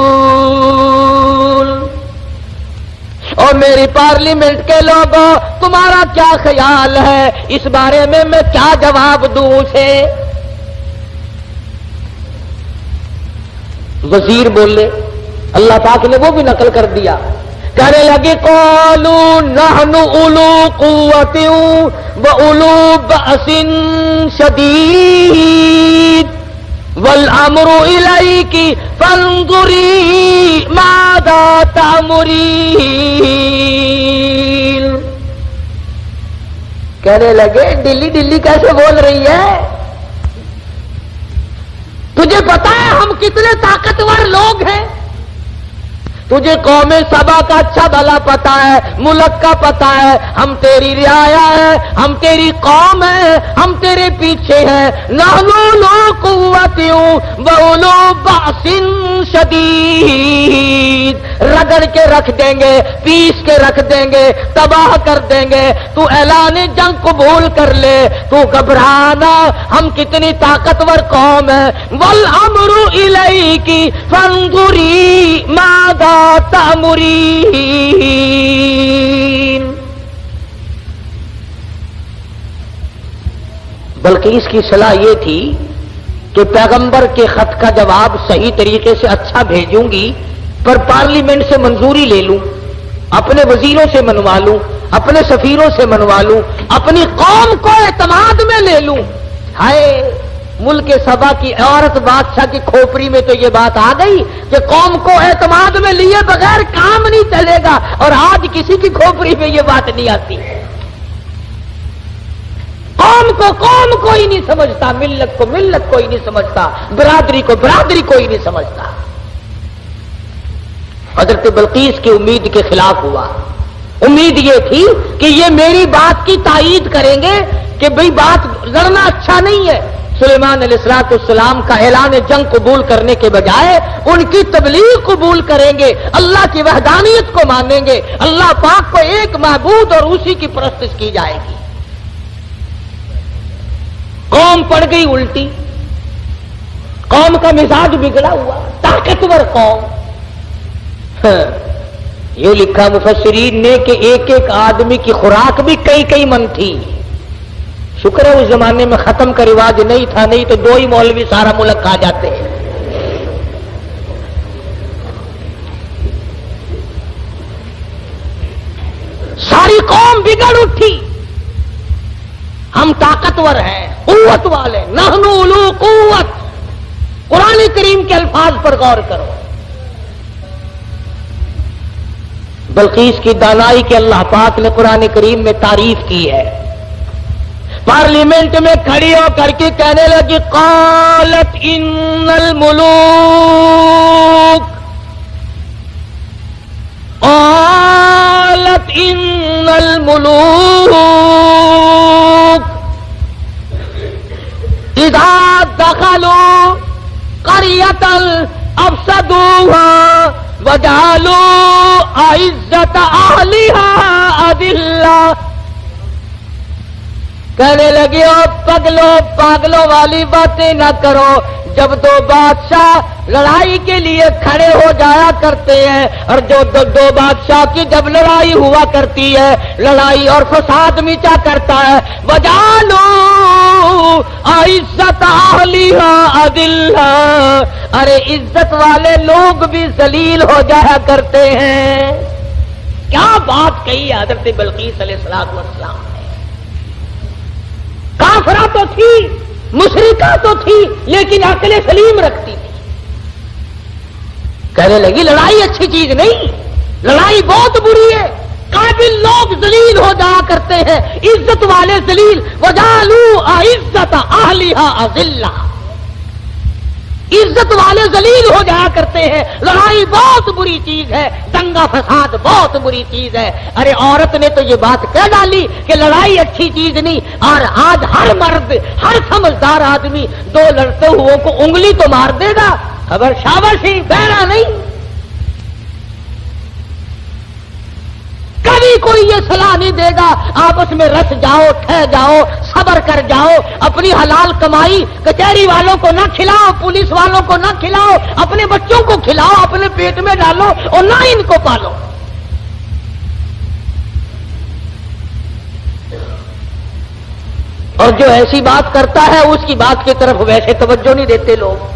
اور میری پارلیمنٹ کے لوگوں، تمہارا کیا خیال ہے اس بارے میں کیا جواب دوں اسے؟ وزیر بولے، اللہ پاک نے وہ بھی نقل کر دیا. کہنے لگے قالوا نحن اولو قوت و اولو بأس شدید والامر الیک فانظری ماذا تأمرین. کہنے لگے ڈلی ڈلی کیسے بول رہی ہے؟ تجھے پتا ہے ہم کتنے طاقتور لوگ ہیں؟ تجھے قوم سبا کا اچھا بھلا پتا ہے، ملک کا پتا ہے، ہم تیری رعایا ہے، ہم تیری قوم ہے، ہم تیرے پیچھے ہیں۔ نحنو لو قوت وَأُولُو بَأْسٍ شدید، رگڑ کے رکھ دیں گے، پیس کے رکھ دیں گے، تباہ کر دیں گے۔ تو اعلان جنگ قبول کر لے، تو گھبرانا، ہم کتنی طاقتور قوم ہے۔ وَالْأَمْرُ إِلَيْكِ فَانظُرِي مَاذَا تَأْمُرِينَ۔ بلکہ اس کی صلاح یہ تھی کہ پیغمبر کے خط کا جواب صحیح طریقے سے اچھا بھیجوں گی، پر پارلیمنٹ سے منظوری لے لوں، اپنے وزیروں سے منوا لوں، اپنے سفیروں سے منوا لوں، اپنی قوم کو اعتماد میں لے لوں۔ ہائے ملک سبا کی عورت بادشاہ کی کھوپڑی میں تو یہ بات آ گئی کہ قوم کو اعتماد میں لیے بغیر کام نہیں چلے گا، اور آج کسی کی کھوپڑی میں یہ بات نہیں آتی۔ قوم کوئی نہیں سمجھتا، ملت کو ملت کوئی نہیں سمجھتا، برادری کو برادری کوئی نہیں سمجھتا۔ حضرت بلقیس کی امید کے خلاف ہوا۔ امید یہ تھی کہ یہ میری بات کی تائید کریں گے کہ بھئی بات لڑنا اچھا نہیں ہے۔ سلیمان علیہ السلام کا اعلان جنگ قبول کرنے کے بجائے ان کی تبلیغ قبول کریں گے، اللہ کی وحدانیت کو مانیں گے، اللہ پاک کو ایک معبود اور اسی کی پرستش کی جائے گی۔ قوم پڑ گئی الٹی، قوم کا مزاج بگڑا ہوا، طاقتور قوم۔ یہ لکھا مفسرین نے کہ ایک ایک آدمی کی خوراک بھی کئی کئی من تھی۔ شکر ہے اس زمانے میں ختم کا رواج نہیں تھا، نہیں تو 2 ہی مولوی سارا ملک کھا جاتے ہیں۔ ساری قوم بگڑ اٹھی، ہم طاقتور ہیں، قوت والے، نحن اولو قوت۔ قرآن کریم کے الفاظ پر غور کرو۔ بلقیس کی دانائی کے اللہ پاک نے قرآن کریم میں تعریف کی ہے۔ پارلیمنٹ میں کھڑی ہو کر کے کہنے لگی قالت ان الملوک، قالت ان الملوک اذا دخلوا قرية افسدوها وجعلوا اعزة اهلها اذلة۔ کہنے لگے او پاگلوں والی باتیں نہ کرو۔ جب 2 بادشاہ لڑائی کے لیے کھڑے ہو جایا کرتے ہیں، اور جو 2 بادشاہ کی جب لڑائی ہوا کرتی ہے، لڑائی اور فساد مچا کرتا ہے، وَجَعَلُوا عِزَّتَ أَهْلِهَا أَذِلَّةً، ارے عزت والے لوگ بھی ذلیل ہو جایا کرتے ہیں۔ کیا بات کہی حضرت بلقیس علیہ السلام نے۔ کافرہ تو تھی، مشرکہ تو تھی، لیکن عقل سلیم رکھتی تھی۔ کہنے لگی لڑائی اچھی چیز نہیں، لڑائی بہت بری ہے، قابل لوگ ذلیل ہو جایا کرتے ہیں، عزت والے ذلیل۔ وَجَعَلُوا أَعِزَّةَ أَهْلِهَا أَذِلَّةً، عزت والے ذلیل ہو جایا کرتے ہیں۔ لڑائی بہت بری چیز ہے، دنگا فساد بہت بری چیز ہے۔ ارے عورت نے تو یہ بات کہہ ڈالی کہ لڑائی اچھی چیز نہیں، اور آج ہر مرد، ہر سمجھدار آدمی 2 لڑتے ہوئے کو انگلی تو مار دے گا، خبر شاباشی، بہرا نہیں۔ کبھی کوئی یہ صلاح نہیں دے گا آپس میں رس جاؤ، ٹھہ جاؤ، صبر کر جاؤ، اپنی حلال کمائی کچہری والوں کو نہ کھلاؤ، پولیس والوں کو نہ کھلاؤ، اپنے بچوں کو کھلاؤ، اپنے پیٹ میں ڈالو اور نہ ان کو پالو۔ اور جو ایسی بات کرتا ہے اس کی بات کی طرف ویسے توجہ نہیں دیتے لوگ۔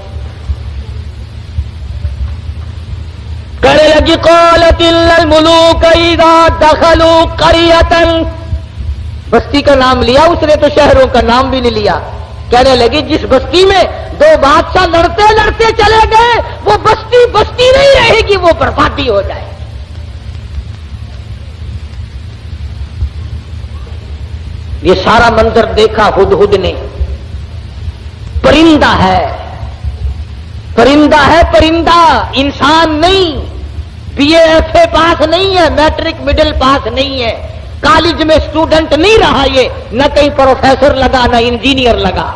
کہنے لگی قالت ان الملوک اذا دخلوا قرية، بستی کا نام لیا اس نے تو شہروں کا نام بھی نہیں لیا۔ کہنے لگی جس بستی میں 2 بادشاہ لڑتے لڑتے چلے گئے، وہ بستی بستی نہیں رہے گی، وہ بربادی ہو جائے۔ یہ سارا منظر دیکھا ہدہد نے، پرندہ ہے، پرندہ ہے پرندہ، انسان نہیں. بی اے ایف اے پاس نہیں ہے، میٹرک مڈل پاس نہیں ہے، کالج میں اسٹوڈنٹ نہیں رہا، یہ نہ کہیں پروفیسر لگا نہ انجینئر لگا،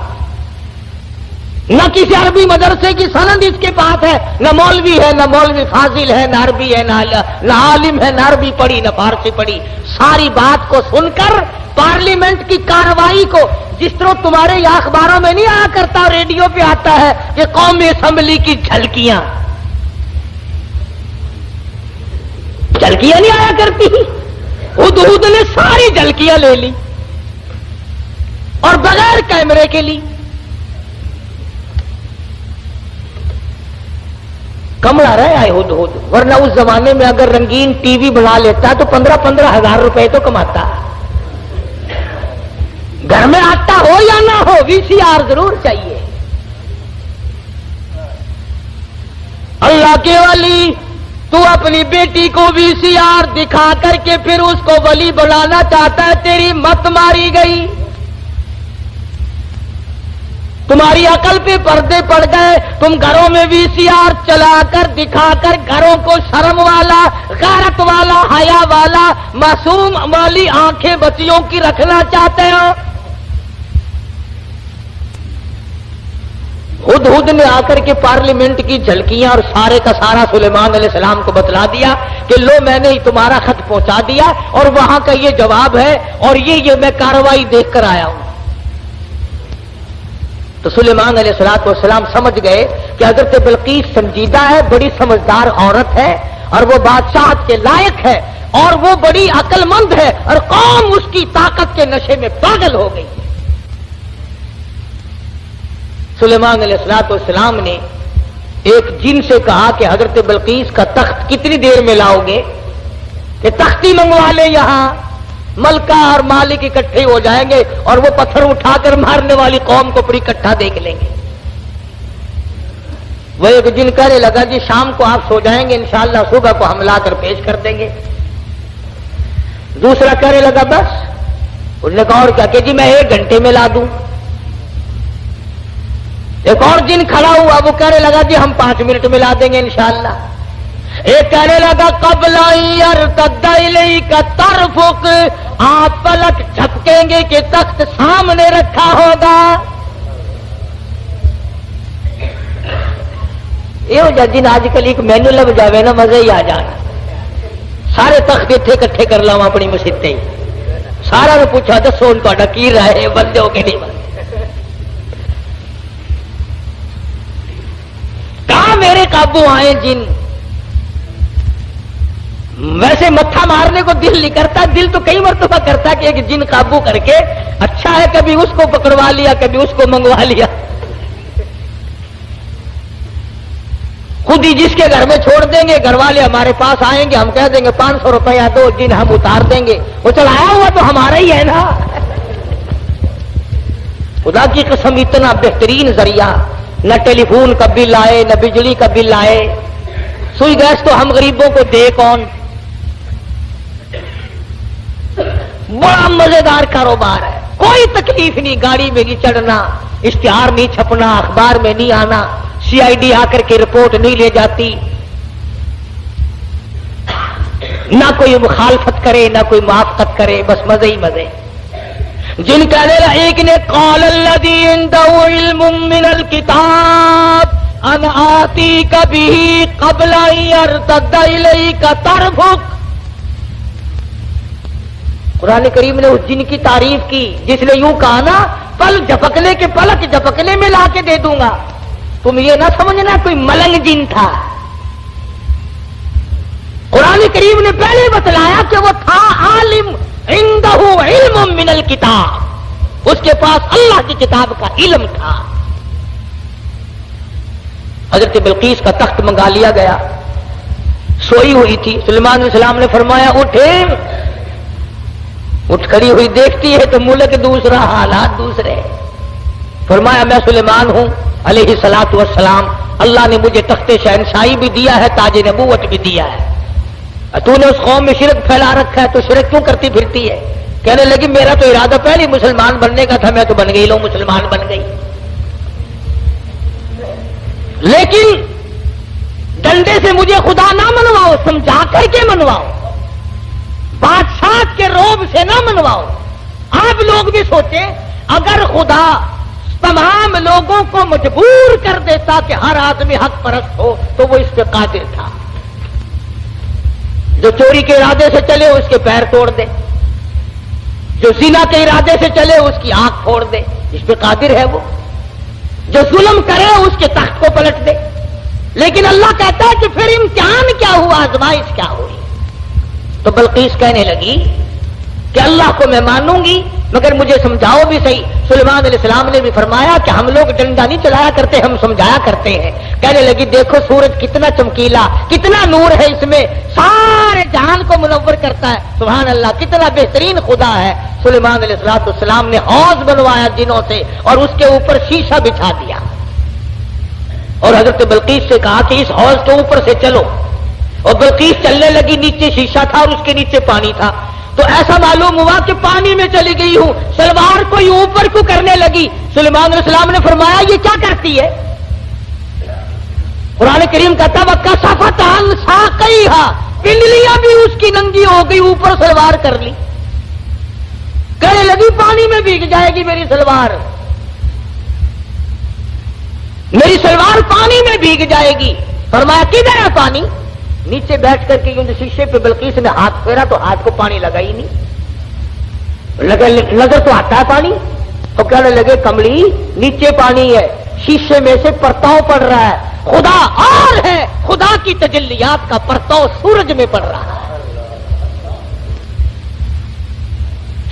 نہ کسی عربی مدرسے کی سند اس کے پاس ہے، نہ مولوی ہے، نہ مولوی فاضل ہے، نہ عربی ہے، نہ عالم ہے، نہ عربی پڑھی نہ فارسی پڑھی. ساری بات کو سن کر پارلیمنٹ کی کارروائی کو، جس طرح تمہارے یا اخباروں میں نہیں آیا کرتا، ریڈیو پہ آتا ہے کہ قومی اسمبلی کی جھلکیاں نہیں آیا کرتی. ہدہد نے ساری جھلکیاں لے لی اور بغیر کیمرے کے لی. کمڑا رہے آئے ہدہد، ورنہ اس زمانے میں اگر رنگین ٹی وی بنا لیتا تو 15,000 روپے تو کماتا. گھر میں آتا ہو یا نہ ہو وی سی آر ضرور چاہیے. اللہ کے ولی، تو اپنی بیٹی کو وی سی آر دکھا کر کے پھر اس کو ولی بنانا چاہتا ہے، تیری مت ماری گئی. تمہاری عقل پہ پردے پڑ گئے. تم گھروں میں وی سی آر چلا کر دکھا کر گھروں کو شرم والا، غیرت والا، حیا والا، معصوم والی آنکھیں بچیوں کی رکھنا چاہتے ہو. ہدہد نے آ کر کے پارلیمنٹ کی جھلکیاں اور سارے کا سارا سلیمان علیہ السلام کو بتلا دیا کہ لو میں نے تمہارا خط پہنچا دیا اور وہاں کا یہ جواب ہے اور یہ میں کارروائی دیکھ کر آیا ہوں. تو سلیمان علیہ السلام سمجھ گئے کہ حضرت بلقیس سنجیدہ ہے، بڑی سمجھدار عورت ہے اور وہ بادشاہت کے لائق ہے اور وہ بڑی عقل مند ہے اور قوم اس کی طاقت کے نشے میں پاگل ہو گئی. سلیمان علیہ السلام نے ایک جن سے کہا کہ حضرت بلقیس کا تخت کتنی دیر میں لاؤ گے کہ تختی منگوا لے، یہاں ملکہ اور مالک اکٹھے ہو جائیں گے اور وہ پتھر اٹھا کر مارنے والی قوم کو پوری اکٹھا دیکھ لیں گے. وہ ایک جن کہنے لگا جی شام کو آپ سو جائیں گے، انشاءاللہ صبح کو ہم لا کر پیش کر دیں گے. دوسرا کہنے لگا بس. اس نے کہا اور کیا کہ جی میں 1 گھنٹے میں لا دوں. ایک اور جن کھڑا ہوا وہ کہنے لگا جی ہم 5 منٹ میں لا دیں گے انشاءاللہ. ایک کہنے لگا قبل یرتد الیک طرفک، آپ پلک جھپکیں گے کہ تخت سامنے رکھا ہوگا. یہ ہو جا جن آج کل ایک مینو لگ جاوے نا مزے ہی آ جانا. سارے تخت اتنے کٹھے کر لاؤں اپنی مسیت ہی، سارا نے پوچھا دسو تا کی رائے بندے ہو کہ نہیں بندے. کہاں میرے قابو آئے جن. ویسے متھا مارنے کو دل نہیں کرتا، دل تو کئی مرتبہ کرتا کہ ایک جن قابو کر کے اچھا ہے کبھی اس کو پکڑوا لیا کبھی اس کو منگوا لیا. خود ہی جس کے گھر میں چھوڑ دیں گے گھر والے ہمارے پاس آئیں گے، ہم کہہ دیں گے 500 روپیہ دو، جن ہم اتار دیں گے. وہ چلایا ہوا تو ہمارا ہی ہے نا. خدا کی قسم اتنا بہترین ذریعہ، نہ ٹیلی فون کا بل آئے نہ بجلی کا بل آئے. سوئی گیس تو ہم غریبوں کو دے کون. بڑا مزیدار کاروبار ہے، کوئی تکلیف نہیں، گاڑی میں نہیں چڑھنا، اشتہار نہیں چھپنا، اخبار میں نہیں آنا، سی آئی ڈی آ کر کے رپورٹ نہیں لے جاتی، نہ کوئی مخالفت کرے نہ کوئی موافقت کرے، بس مزے ہی مزے. جن کہنے لگا ایک نے قال الذی عنده علم من الکتاب ان آتیک به قبل ان یرتد الیک طرفک. قرآن کریم نے اس جن کی تعریف کی جس نے یوں کہا نا پل جھپکنے کے پلک جھپکنے میں لا کے دے دوں گا. تم یہ نہ سمجھنا کوئی ملنگ جن تھا. قرآن کریم نے پہلے بتلایا کہ وہ تھا عالم، عنده علم من الکتاب، اس کے پاس اللہ کی کتاب کا علم تھا. حضرت بلقیس کا تخت منگا لیا گیا، سوئی ہوئی تھی. سلیمان علیہ السلام نے فرمایا اٹھے. اٹھ کھڑی ہوئی دیکھتی ہے تو ملک دوسرا حالات دوسرے. فرمایا میں سلیمان ہوں علیہ الصلوۃ والسلام، اللہ نے مجھے تخت شہنشاہی بھی دیا ہے، تاج نبوت بھی دیا ہے. تو نے اس قوم میں شرک پھیلا رکھا ہے تو شرک کیوں کرتی پھرتی ہے؟ کہنے لگی میرا تو ارادہ پہلے مسلمان بننے کا تھا، میں تو بن گئی، لو مسلمان بن گئی. لیکن ڈنڈے سے مجھے خدا نہ منواؤ، سمجھا کر کے منواؤ، بادشاہ کے روب سے نہ منواؤ۔ آپ لوگ بھی سوچیں، اگر خدا تمام لوگوں کو مجبور کر دیتا کہ ہر آدمی حق پرست ہو تو وہ اس پہ قادر تھا۔ جو چوری کے ارادے سے چلے اس کے پیر توڑ دے، جو زنا کے ارادے سے چلے اس کی آنکھ پھوڑ دے، اس پہ قادر ہے وہ۔ جو ظلم کرے اس کے تخت کو پلٹ دے۔ لیکن اللہ کہتا ہے کہ پھر امتحان کیا ہوا، آزمائش کیا ہوئی؟ تو بلقیس کہنے لگی کہ اللہ کو میں مانوں گی مگر مجھے سمجھاؤ بھی صحیح۔ سلیمان علیہ السلام نے بھی فرمایا کہ ہم لوگ ڈنڈا نہیں چلایا کرتے، ہم سمجھایا کرتے ہیں۔ کہنے لگی دیکھو سورج کتنا چمکیلا، کتنا نور ہے اس میں، سارے جہان کو منور کرتا ہے، سبحان اللہ، کتنا بہترین خدا ہے۔ سلیمان علیہ السلام نے حوض بنوایا جنوں سے اور اس کے اوپر شیشہ بچھا دیا اور حضرت بلقیس سے کہا کہ اس حوض کے اوپر سے چلو، اور بلقیس چلنے لگی، نیچے شیشہ تھا اور اس کے نیچے پانی تھا۔ تو ایسا معلوم ہوا کہ پانی میں چلی گئی ہوں، سلوار کو یہ اوپر کو کرنے لگی۔ سلیمان علیہ السلام نے فرمایا یہ کیا کرتی ہے؟ قرآن کریم کہتا وَكَسَفَتْ عَنْ سَاقَيْهَا، پنڈلیاں بھی اس کی ننگی ہو گئی، اوپر سلوار کر لی۔ کہنے لگی پانی میں بھیگ جائے گی میری سلوار، میری سلوار پانی میں بھیگ جائے گی۔ فرمایا کدھر ہے پانی؟ نیچے بیٹھ کر کے شیشے پہ بلقیس نے ہاتھ پھیرا تو ہاتھ کو پانی لگا ہی نہیں، نظر تو آتا ہے پانی۔ تو کہنے لگے کملی نیچے پانی ہے، شیشے میں سے پرتاؤ پڑ رہا ہے، خدا اور ہے، خدا کی تجلیات کا پرتاؤ سورج میں پڑ رہا ہے۔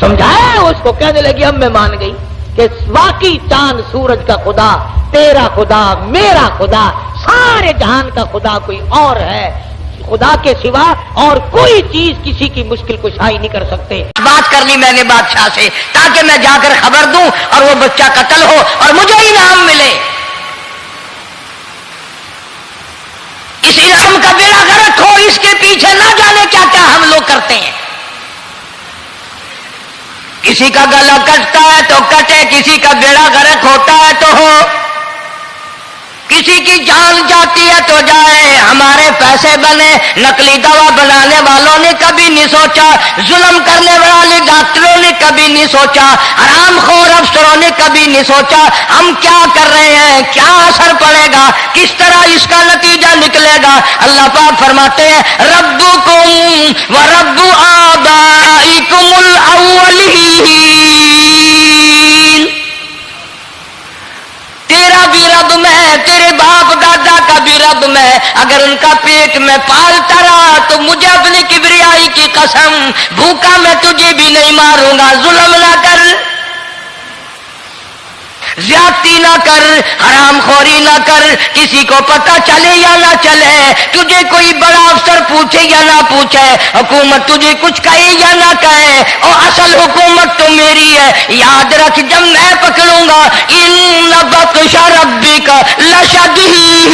سمجھایا اس کو، کہنے لگی اب میں مان گئی کہ واقعی چاند سورج کا خدا، تیرا خدا، میرا خدا، سارے جہان کا خدا کوئی اور ہے، خدا کے سوا اور کوئی چیز کسی کی مشکل کشائی نہیں کر سکتے۔ بات کر لی میں نے بادشاہ سے تاکہ میں جا کر خبر دوں اور وہ بچہ قتل ہو اور مجھے انعام ملے۔ اس انعام کا بیڑا غرق ہو، اس کے پیچھے نہ جانے کیا کیا ہم لوگ کرتے ہیں۔ کسی کا گلا کٹتا ہے تو کٹے، کسی کا بیڑا غرق ہوتا ہے تو ہو، کسی کی جان جاتی ہے تو جائے، ہمارے پیسے بنے۔ نقلی دوا بنانے والوں نے کبھی نہیں سوچا، ظلم کرنے والے ڈاکٹروں نے کبھی نہیں سوچا، حرام خور افسروں نے کبھی نہیں سوچا ہم کیا کر رہے ہیں، کیا اثر پڑے گا، کس طرح اس کا نتیجہ نکلے گا۔ اللہ پاک فرماتے ہیں ربکم و رب آبائکم الاولین، تیرا بھی رب میں، تیرے باپ دادا کا بھی رب میں، اگر ان کا پیٹ میں پالتا رہا تو مجھے اپنی کبریائی کی قسم، بھوکا میں تجھے بھی نہیں ماروں گا۔ ظلم نہ کر، زیادتی نہ کر، حرام خوری نہ کر، کسی کو پتہ چلے یا نہ چلے، تجھے کوئی بڑا افسر پوچھے یا نہ پوچھے، حکومت تجھے کچھ کہے یا نہ کہے، اور اصل حکومت تو میری ہے۔ یاد رکھ جب میں پکڑوں گا ان بطش ربک لشدید،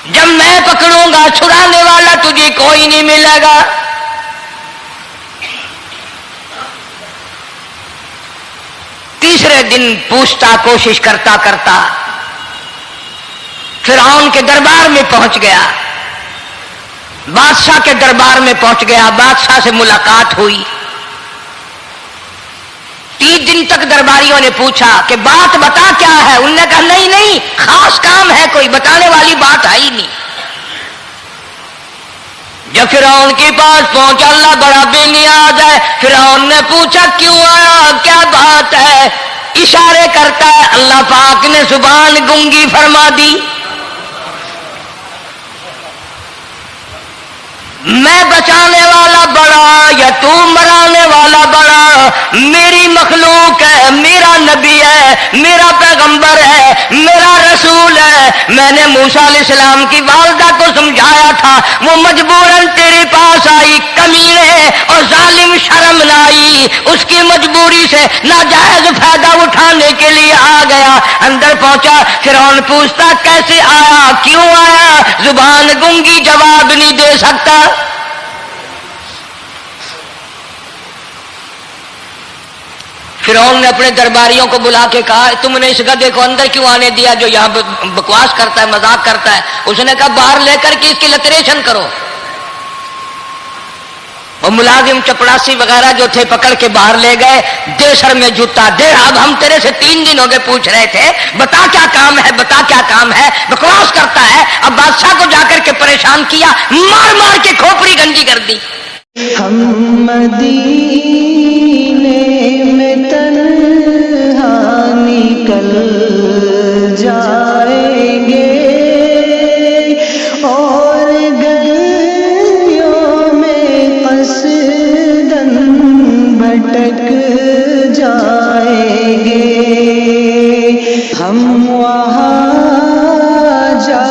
جب میں پکڑوں گا چھڑانے والا تجھے کوئی نہیں ملے گا۔ تیسرے دن پوچھتا، کوشش کرتا کرتا فرعون کے دربار میں پہنچ گیا، بادشاہ کے دربار میں پہنچ گیا، بادشاہ سے ملاقات ہوئی۔ 3 دن تک درباریوں نے پوچھا کہ بات بتا کیا ہے، انہوں نے کہا نہیں نہیں خاص کام ہے، کوئی بتانے والی بات ہے ہی نہیں۔ جب فرعون کے پاس پہنچا، اللہ بڑا بے نیاز ہے، فرعون نے پوچھا کیوں آیا، کیا بات ہے، اشارے کرتا ہے، اللہ پاک نے زبان گنگی فرما دی۔ میں بچانے والا بڑا یا تو مرانے والا بڑا، میری مخلوق ہے، میرا نبی ہے، میرا پیغمبر ہے، میرا رسول ہے۔ میں نے موسیٰ علیہ السلام کی والدہ کو سمجھایا تھا، وہ مجبوراً تیرے پاس آئی، کمینے اور ظالم شرم نہ آئی، اس کی مجبوری سے ناجائز فائدہ اٹھانے کے لیے آ گیا۔ اندر پہنچا، فرعون پوچھتا کیسے آیا، کیوں آیا، زبان گنگی جواب نہیں دے سکتا۔ فرعون نے اپنے درباریوں کو بلا کے کہا تم نے اس گدھے کو اندر کیوں آنے دیا جو یہاں بکواس کرتا ہے، مذاق کرتا ہے؟ اس نے کہا باہر لے کر کے اس کی لتریشن کرو۔ وہ ملازم چپڑاسی وغیرہ جو تھے پکڑ کے باہر لے گئے، دے سر میں جوتا دے، اب ہم تیرے سے 3 دن ہو گئے پوچھ رہے تھے بتا کیا کام ہے، بتا کیا کام ہے، بکواس کرتا ہے۔ اب بادشاہ کو جا کر کے پریشان کیا، مار مار کے کھوپڑی گنجی کر دی۔ ہم مدینے میں تنہا نکل جائیں گے اور گلیوں میں قصداً بھٹک جائیں گے، ہم وہاں جا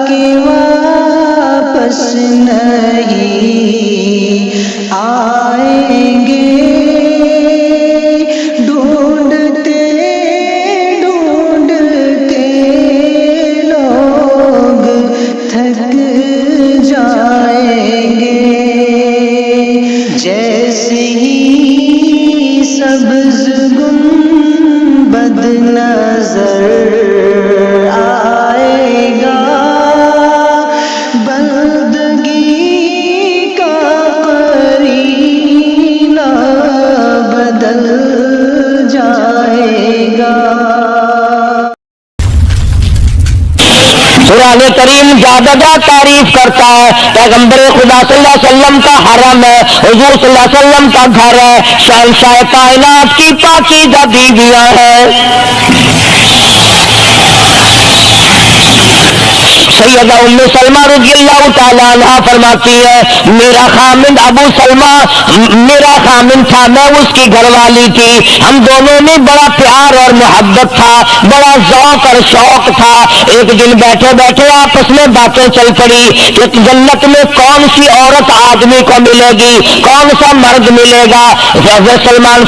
کے واپس نہیں آئیں گے، ڈھونڈتے ڈھونڈتے لوگ تھک جائیں گے، جیسے ہی سبز گنبد نظر آئے گا، بندگی کا قرینہ بدل جائے گا۔ قرآن کریم زیادہ تعریف کرتا ہے پیغمبر خدا صلی اللہ علیہ وسلم کا حرم ہے، حضور صلی اللہ علیہ وسلم کا گھر ہے، شہنشاہ کائنات کی پاکیزہ بیویاں ہیں۔ سیدہ ام سلمہ رضی اللہ تعالیٰ عنہ فرماتی ہے میرا خامند ابو سلمہ میرا خامند تھا، میں اس کی گھر والی تھی، ہم دونوں میں بڑا پیار اور محبت تھا، بڑا ذوق اور شوق تھا۔ ایک دن بیٹھے بیٹھے آپس میں باتیں چل پڑی کہ جنت میں کون سی عورت آدمی کو ملے گی، کون سا مرد ملے گا۔ حضرت سلمان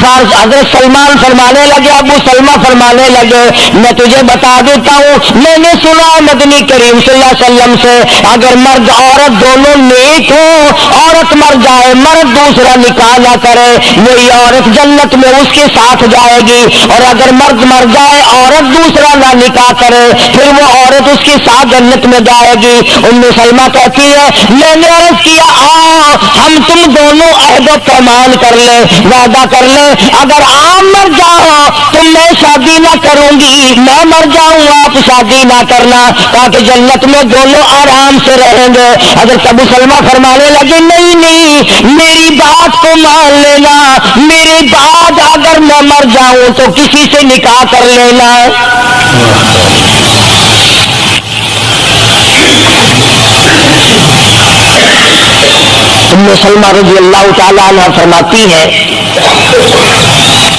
فرمانے لگے، ابو سلمہ فرمانے لگے میں تجھے بتا دیتا ہوں، میں نے سنا مدنی کریم صلی اللہ علیہ وسلم سے اگر مرد عورت دونوں نیک ہوں، عورت مر جائے مرد دوسرا نکاح نہ کرے، وہی عورت جنت میں اس کے ساتھ جائے گی، اور اگر مرد مر جائے عورت دوسرا نہ نکاح کرے پھر وہ عورت اس کے ساتھ جنت میں جائے گی۔ ام سلمہ کہتی ہے میں نے عرض کیا آؤ ہم تم دونوں عہد و پیمان کر لیں، وعدہ کر لیں اگر آپ مر جاؤ تو میں شادی نہ کروں گی، میں مر جاؤں آپ شادی نہ کرنا تاکہ جنت میں دونوں آرام سے رہیں گے۔ حضرت ابو سلمہ فرمانے لگے نہیں میری بات کو مان لینا، میرے بعد اگر میں مر جاؤں تو کسی سے نکاح کر لینا۔ ام سلمہ رضی اللہ تعالیٰ عنہ فرماتی ہے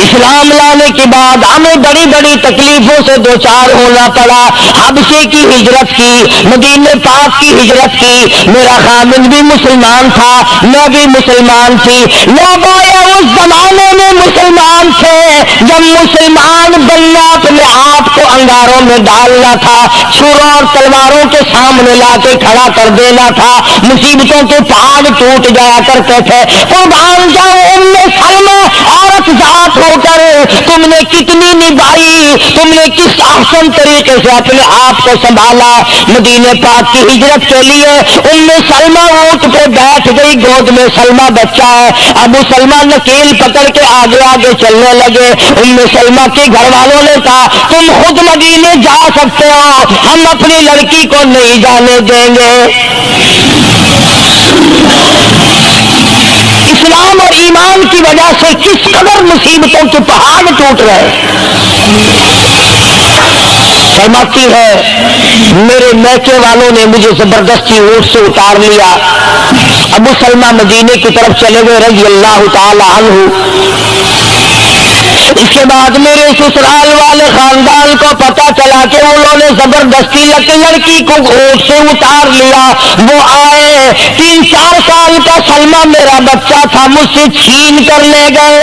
اسلام لانے کے بعد ہمیں بڑی بڑی تکلیفوں سے دوچار ہونا پڑا، حبشے کی ہجرت کی، مدینے پاک کی ہجرت کی، میرا خامند بھی مسلمان تھا میں بھی مسلمان تھی، لوگ اس زمانے میں مسلمان تھے جب مسلمان بننا اپنے آپ کو انگاروں میں ڈالنا تھا، چھروں اور تلواروں کے سامنے لا کے کھڑا کر دینا تھا، مصیبتوں کے پہاڑ ٹوٹ جایا کرتے تھے۔ قربان جاؤ ام سلمہ عورت ذات ہو کر تم نے کتنی نبھائی، تم نے کس احسن طریقے سے اپنے آپ کو سنبھالا۔ مدینے پاک کی ہجرت کے لیے ام سلمہ اونٹ پہ بیٹھ گئی، گود میں سلمہ بچہ ہے، ابو سلمہ نکیل پکڑ کے آگے آگے چلنے لگے۔ ام سلمہ کے گھر والوں نے کہا تم خود مدینے جا سکتے ہو، ہم اپنی لڑکی کو نہیں جانے دیں گے۔ اسلام اور ایمان کی وجہ سے کس قدر مصیبتوں کے پہاڑ ٹوٹ رہے۔ فرماتی ہے میرے میکے والوں نے مجھے زبردستی اونٹ سے اتار لیا، ابو سلمہ مدینے کی طرف چلے گئے رضی اللہ تعالی عنہ۔ اس کے بعد میرے سسرال والے خاندان کو پتا چلا کہ انہوں نے زبردستی لڑکی کو اونٹ سے اتار لیا، وہ آئے 3-4 سال کا سلمہ میرا بچہ تھا مجھ سے چھین کر لے گئے۔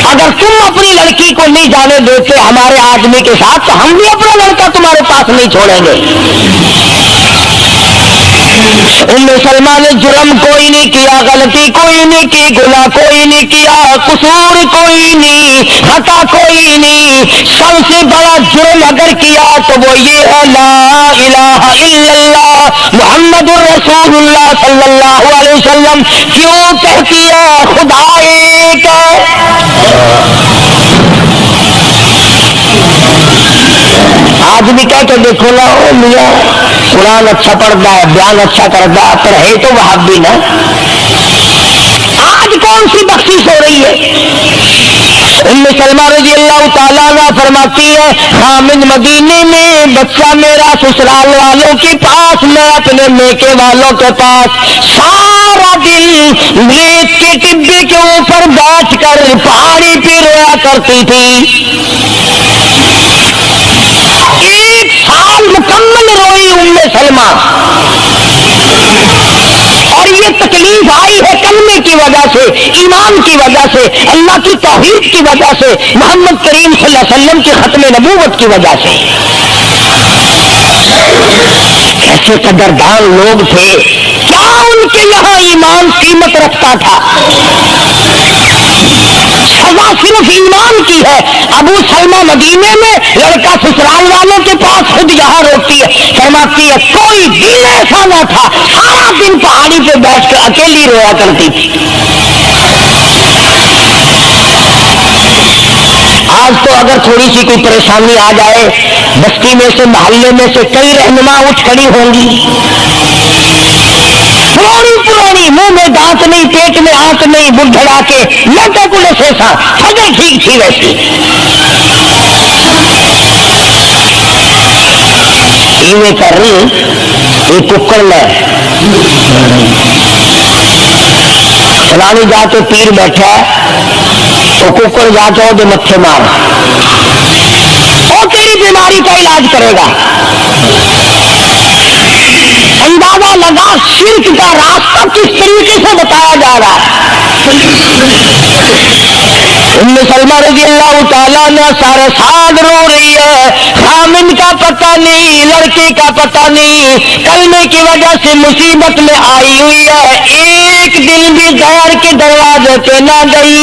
اگر تم اپنی لڑکی کو نہیں جانے دیتے ہمارے آدمی کے ساتھ تو ہم بھی اپنا لڑکا تمہارے پاس نہیں چھوڑیں گے۔ سلمہ نے جرم کوئی نہیں کیا، غلطی کوئی نہیں کی، گناہ کوئی نہیں کیا، قصور کوئی نہیں، خطا کوئی نہیں، سب سے بڑا جرم اگر کیا تو وہ یہ ہے لا الہ الا اللہ محمد الرسول اللہ صلی اللہ علیہ وسلم کیوں کہتی ہے خدا ایک ہے۔ آج بھی کہہ کے دیکھو نا میاں قرآن اچھا پڑھتا ہے، بیان اچھا کرتا ہے، پر ہے تو وہابی نا۔ آج کون سی بخشش ہو رہی ہے؟ سلمہ رضی اللہ تعالیٰ عنہ فرماتی ہے خامد مدینے میں بچہ میرا سسرال والوں کے پاس، میں اپنے میکے والوں کے پاس سارا دن ریت کے ٹبے کے اوپر بیٹھ کر پہاڑی پہ رویا کرتی تھی۔ 1 سال مکمل روئی سلمہ، اور یہ تکلیف آئی ہے کلمے کی وجہ سے، ایمان کی وجہ سے، اللہ کی توحید کی وجہ سے، محمد کریم صلی اللہ علیہ وسلم کے ختم نبوت کی وجہ سے۔ ایسے قدردان لوگ تھے، کیا ان کے یہاں ایمان قیمت رکھتا تھا؟ سزا صرف ایمان کی ہے۔ ابو سلمہ مدینے میں، لڑکا سسرال والوں کے پاس، خود یہاں روتی ہے، فرماتی ہے کوئی دن ایسا نہ تھا سارا دن پہاڑی پہ بیٹھ کر اکیلی رویا کرتی تھی۔ آج تو اگر تھوڑی سی کوئی پریشانی آ جائے، بستی میں سے، محلے میں سے کئی رہنما اٹھ کھڑی ہوں گی، پرانی منہ میں دانت نہیں، پیٹ میں آنت نہیں، بڑھڑا کے لٹے کلے سے سا فجر ٹھیک تھی ویسی۔ کر رہی ایک ککڑ میں فلانی جا کے پیر بیٹھا ہے تو ککڑ جا کے وہ متھے مار، وہ تیری بیماری کا علاج کرے گا۔ اندازہ لگا شرک کا راستہ کس طریقے سے بتایا جا رہا ہے۔ سلمہ رضی اللہ تعالیٰ نے سارے ساتھ رو رہی ہے، خامن کا پتہ نہیں، لڑکے کا پتہ نہیں، کلمے کی وجہ سے مصیبت میں آئی ہوئی ہے، ایک دن بھی غیر کے دروازے پہ نہ گئی،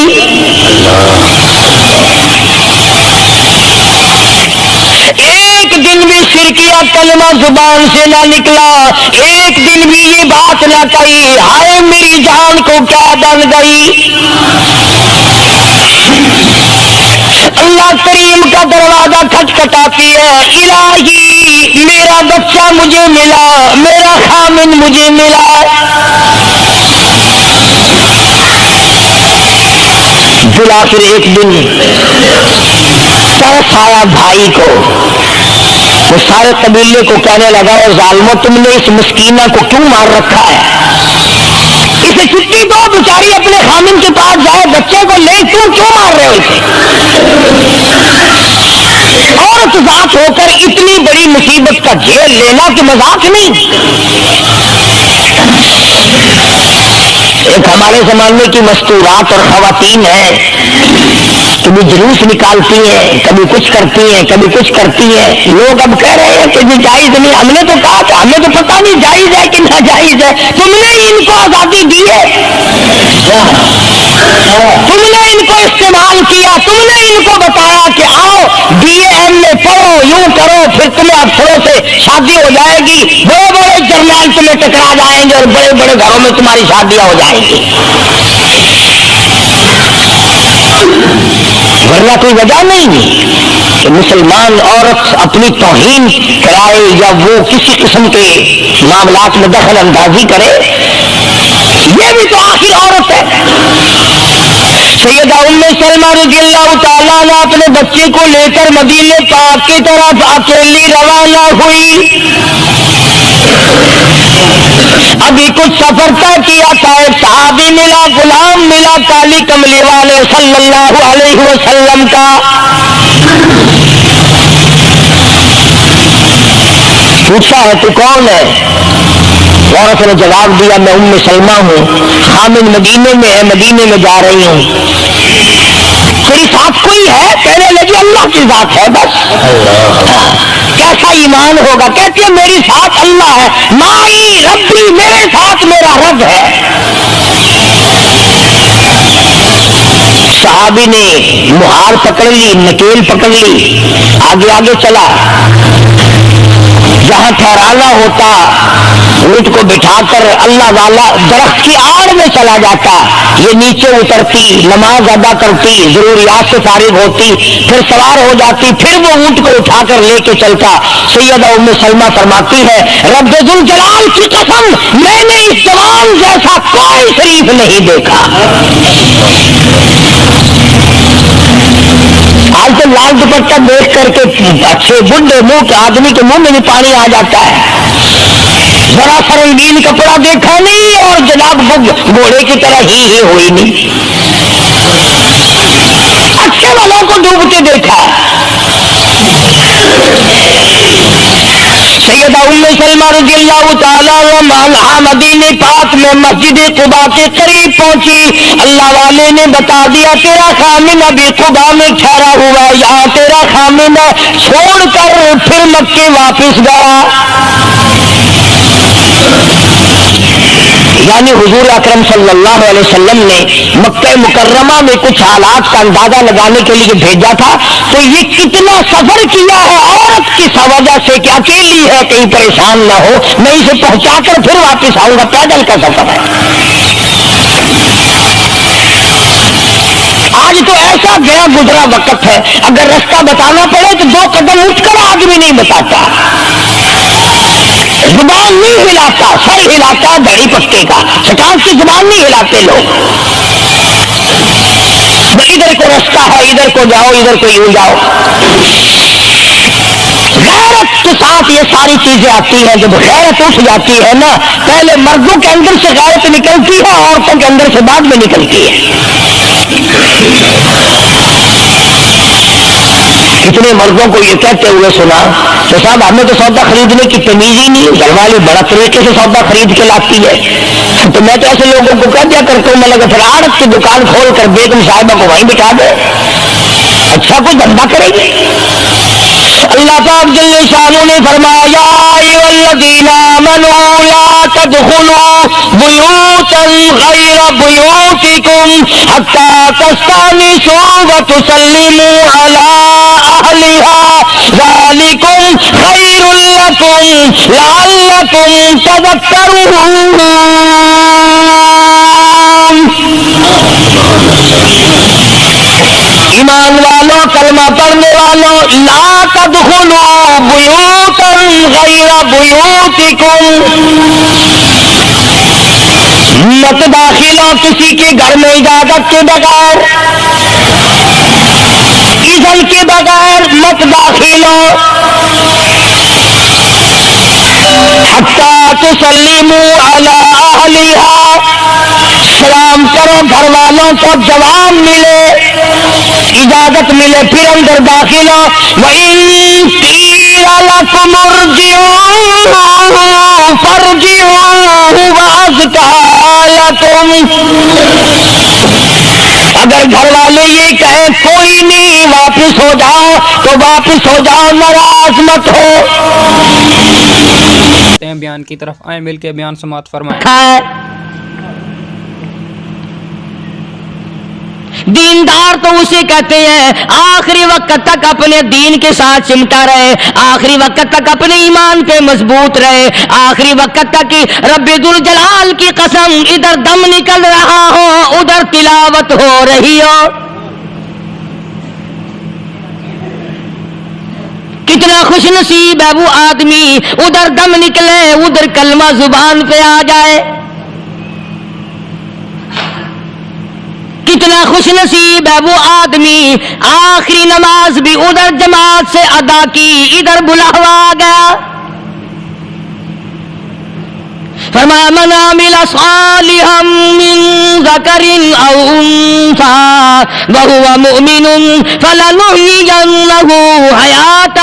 ایک دن بھی شرکیہ کلمہ زبان سے نہ نکلا، ایک دن بھی یہ بات نہ کہی ہائے میری جان کو کیا بن گئی۔ اللہ کریم کا دروازہ کھٹکھٹاتی ہے، الہی میرا بچہ مجھے ملا، میرا خامن مجھے ملا۔ بالآخر ایک دن طرف آیا بھائی کو، وہ سارے قبیلے کو کہنے لگا اے ظالمو تم نے اس مسکینہ کو کیوں مار رکھا ہے؟ اسے چھٹی دو، بیچاری اپنے خامن کے پاس جائے، بچے کو لے، کیوں مار رہے ہو اسے؟ عورت ذات ہو کر اتنی بڑی مصیبت کا جھیل لینا کہ مذاق نہیں۔ ایک ہمارے زمانے کی مستورات اور خواتین ہیں، کبھی جلوس نکالتی ہیں، کبھی کچھ کرتی ہیں، کبھی کچھ کرتی ہیں، لوگ اب کہہ رہے ہیں کہ یہ جائز نہیں، ہم نے تو کہا کہ ہمیں تو پتہ نہیں جائز ہے کہ ناجائز ہے، تم نے ان کو آزادی دی ہے، تم نے ان کو استعمال کیا، تم نے ان کو بتایا کہ آؤ BA میں پڑھو، یوں کرو، پھر تمہیں افسروں سے شادی ہو جائے گی، بڑے بڑے جرنیل تمہیں ٹکرا جائیں گے اور بڑے بڑے گھروں میں تمہاری شادیاں ہو جائیں گی، ورنہ کوئی وجہ نہیں کہ مسلمان عورت اپنی توہین کرائے یا وہ کسی قسم کے معاملات میں دخل اندازی کرے، یہ بھی تو آخر عورت ہے۔ سیدہ سلمہ رضی اللہ تعالیٰ نے اپنے بچے کو لے کر مدینے پاک کی طرف اکیلی روانہ ہوئی، ابھی کچھ سفر طے کیا تھا، ایک صحابی ملا، غلام ملا کالی کملی والے صلی اللہ علیہ وسلم کا، پوچھا ہے تو کون ہے؟ عورت نے جواب دیا میں سلمہ ہوں، خامن مدینے میں ہے، مدینے میں جا رہی ہوں۔ تیری ساتھ کوئی ہے؟ کہنے لگی اللہ کی ذات ہے بس۔ کیسا ایمان ہوگا؟ کہتی ہے میری ساتھ اللہ ہے، مائی ربی، میرے ساتھ میرا رب ہے۔ صحابی نے مہار پکڑ لی، نکیل پکڑ لی، آگے آگے چلا، جہاں ٹھہرانا ہوتا اونٹ کو بٹھا کر اللہ والا درخت کی آڑ میں چلا جاتا، یہ نیچے اترتی، نماز ادا کرتی، ضروریات سے فارغ ہوتی، پھر سوار ہو جاتی، پھر وہ اونٹ کو اٹھا کر لے کے چلتا۔ سیدہ ام سلمہ فرماتی ہے رب ذوالجلال کی قسم میں نے اس جوان جیسا کوئی شریف نہیں دیکھا۔ آج تو لال دوپٹہ دیکھ کر کے اچھے بڈھے منہ کے آدمی کے منہ میں بھی پانی آ جاتا ہے، ذرا سا رنگین کپڑا دیکھا نہیں اور جناب گھوڑے کی طرح ہی ہوئی نہیں، اچھے والوں کو ڈوبتے دیکھا۔ سیدہ ام سلمہ رضی اللہ تعالیٰ عنہا مدینے پاک میں مسجد قباء کے قریب پہنچی، اللہ والے نے بتا دیا تیرا خامن ابھی قباء میں ٹھہرا ہوا، یہاں تیرا خامن چھوڑ کر پھر مکے واپس گیا۔ یعنی حضور اکرم صلی اللہ علیہ وسلم نے مکہ مکرمہ میں کچھ حالات کا اندازہ لگانے کے لیے بھیجا تھا، تو یہ کتنا سفر کیا ہے عورت کی وجہ سے کہ اکیلی ہے، کہیں پریشان نہ ہو، میں اسے پہنچا کر پھر واپس آؤں گا، پیدل کا سفر ہے۔ آج تو ایسا گیا گزرا وقت ہے، اگر رستہ بتانا پڑے تو 2 قدم اٹھ کر آدمی نہیں بتاتا، زبان نہیں ہلاتا، سر ہلاتا دھڑی پکے کا، شکار کی زبان نہیں ہلاتے لوگ، ادھر کو رستہ ہے، ادھر کو جاؤ، ادھر کو یوں جاؤ۔ غیرت کے ساتھ یہ ساری چیزیں آتی ہیں، جب غیرت اٹھ جاتی ہے نا، پہلے مردوں کے اندر سے غیرت نکلتی ہے، عورتوں کے اندر سے بعد میں نکلتی ہے۔ کتنے مردوں کو یہ کہتے ہوئے سنا کہ صاحب ہمیں تو سودا خریدنے کی تمیز ہی نہیں، گھر والی بڑا طریقے سے سودا خرید کے لاتی ہے، تو میں تو ایسے لوگوں کو کہہ دیا کرتا ہوں، میں لگا پھر آڑت کی دکان کھول کر بیگم صاحبہ کو وہیں بٹھا دے، اچھا کوئی دھندا کرے گی۔ اللہ پاک جل شانہ نے فرمایا یا ایھا الذین آمنوا لا تدخلوا بیوتا غیر بیوتکم حتی تستأنسوا وتسلموا علی اہلہا ذالکم خیر لکم لعلکم تذکرون۔ ایمان والوں، کلمہ پڑھنے والوں، لا تدخلوا بیوتا غیر بیوتکم، مت داخل ہو کسی کے گھر میں اجازت کے بغیر، اذن کے بغیر مت داخل ہو، حتی تسلموا علی اہلہا، سلام کرو گھر والوں کو، جواب ملے، اجازت ملے، پھر اندر داخل ہو۔ وَإِن قِيلَ لَكُمُ ارْجِعُوا فَارْجِعُوا وَأَزْكَىٰ لَكُمْ، اگر گھر والے یہ کہیں کوئی نہیں واپس ہو جاؤ تو واپس ہو جاؤ، ناراض مت ہو۔ بیان کی طرف آئیں، مل کے بیان سماعت فرمائیں۔ دیندار تو اسے کہتے ہیں آخری وقت تک اپنے دین کے ساتھ چمٹا رہے، آخری وقت تک اپنے ایمان پہ مضبوط رہے، آخری وقت تک رب ذوالجلال کی قسم ادھر دم نکل رہا ہو، ادھر تلاوت ہو رہی ہو۔ کتنا خوش نصیب ہے وہ آدمی، ادھر دم نکلے، ادھر کلمہ زبان پہ آ جائے۔ کتنا خوش نصیب ہے وہ آدمی، آخری نماز بھی ادھر جماعت سے ادا کی، ادھر بلاوا آ گیا۔ فرمایا من عمل صالحا من ذکر او وهو مؤمن فلنحيينه حیاة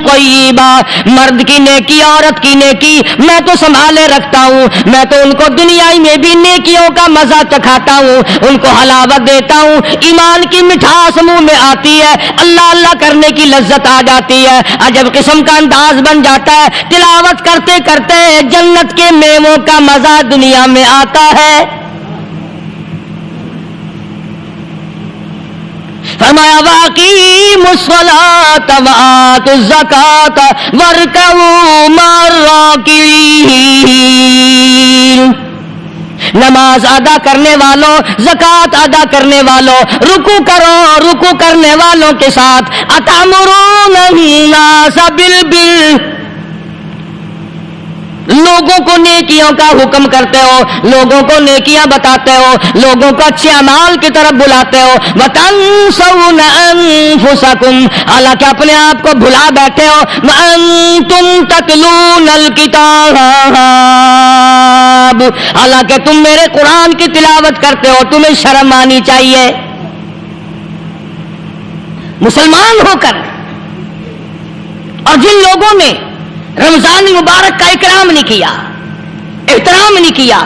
طیبہ. مرد کی نیکی عورت کی نیکی میں تو سنبھالے رکھتا ہوں, میں تو ان کو دنیا میں بھی نیکیوں کا مزہ چکھاتا ہوں, ان کو حلاوت دیتا ہوں, ایمان کی مٹھاس منہ میں آتی ہے, اللہ اللہ کرنے کی لذت آ جاتی ہے, عجب قسم کا انداز بن جاتا ہے, تلاوت کرتے کرتے جنت کے میووں کا مزہ دنیا میں آتا ہے. فرمایا وَأَقِیمُوا الصَّلَاةَ وَآتُوا الزَّکَاةَ وَارْکَعُوا مَعَ الرَّاکِعِینَ. نماز ادا کرنے والوں, زکات ادا کرنے والوں, رکوع کرو, رکوع کرنے والوں کے ساتھ. أَتَأْمُرُونَ النَّاسَ بِالْبِرِّ, لوگوں کو نیکیوں کا حکم کرتے ہو, لوگوں کو نیکیاں بتاتے ہو, لوگوں کو اچھے اعمال کی طرف بلاتے ہو. وَتَنْسَوْنَ أَنفُسَكُمْ, حالانکہ اپنے آپ کو بھلا بیٹھے ہو. وَأَنْتُمْ تَتْلُونَ الْكِتَابَ, حالانکہ تم میرے قرآن کی تلاوت کرتے ہو. تمہیں شرم آنی چاہیے. مسلمان ہو کر اور جن لوگوں نے رمضان مبارک کا اکرام نہیں کیا, احترام نہیں کیا,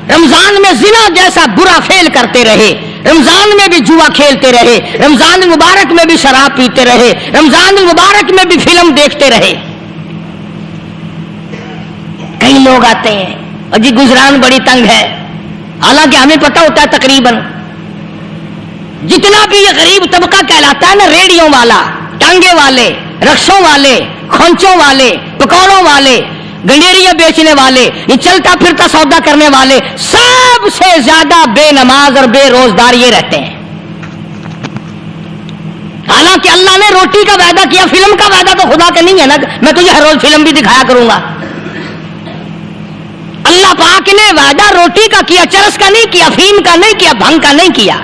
رمضان میں زنا جیسا برا فعل کرتے رہے, رمضان میں بھی جوا کھیلتے رہے, رمضان مبارک میں بھی شراب پیتے رہے, رمضان مبارک میں بھی فلم دیکھتے رہے. کئی لوگ آتے ہیں اور جی گزران بڑی تنگ ہے, حالانکہ ہمیں پتہ ہوتا ہے تقریباً جتنا بھی یہ غریب طبقہ کہلاتا ہے نا, ریڑیوں والا, ٹانگے والے, رکشوں والے, کھونچوں والے, پکوڑوں والے, گنڈیریاں بیچنے والے, یہ چلتا پھرتا سودا کرنے والے, سب سے زیادہ بے نماز اور بے روزدار یہ رہتے ہیں. حالانکہ اللہ نے روٹی کا وعدہ کیا, فلم کا وعدہ تو خدا کا نہیں ہے نا, میں تجھے ہر روز فلم بھی دکھایا کروں گا. اللہ پاک نے وعدہ روٹی کا کیا, چرس کا نہیں کیا, فیم کا نہیں کیا, بھنگ کا نہیں کیا.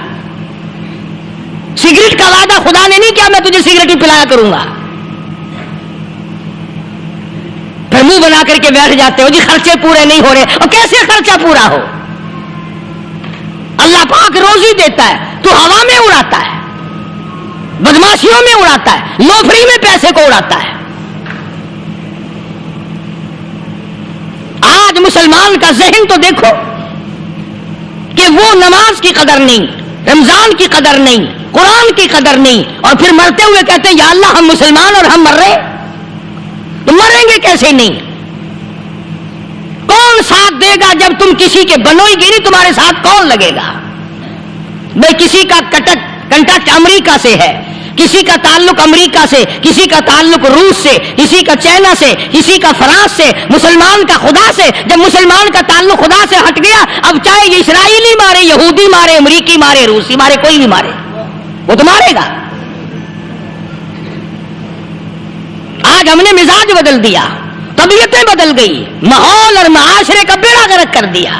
سگریٹ کا وعدہ خدا نے نہیں کیا میں تجھے سگریٹ ہی پلایا کروں گا. پھر منہ بنا کر کے بیٹھ جاتے ہو جی خرچے پورے نہیں ہو رہے. اور کیسے خرچہ پورا ہو؟ اللہ پاک روزی دیتا ہے, تو ہوا میں اڑاتا ہے, بدماشیوں میں اڑاتا ہے, لوفری میں پیسے کو اڑاتا ہے. آج مسلمان کا ذہن تو دیکھو کہ وہ نماز کی قدر نہیں, رمضان کی قدر نہیں, قرآن کی قدر نہیں, اور پھر مرتے ہوئے کہتے ہیں یا اللہ ہم مسلمان اور ہم مر رہے. تو مریں گے کیسے نہیں؟ کون ساتھ دے گا جب تم کسی کے بنو ہی گی نہیں, تمہارے ساتھ کون لگے گا؟ بھائی کسی کا کنٹیکٹ امریکہ سے ہے, کسی کا تعلق امریکہ سے, کسی کا تعلق روس سے, کسی کا چائنا سے, کسی کا فرانس سے, مسلمان کا خدا سے. جب مسلمان کا تعلق خدا سے ہٹ گیا, اب چاہے یہ اسرائیلی مارے, یہودی مارے, امریکی مارے, روسی مارے, کوئی بھی مارے, وہ تو مارے گا. آج ہم نے مزاج بدل دیا, طبیعتیں بدل گئی, ماحول اور معاشرے کا بیڑا غرق کر دیا,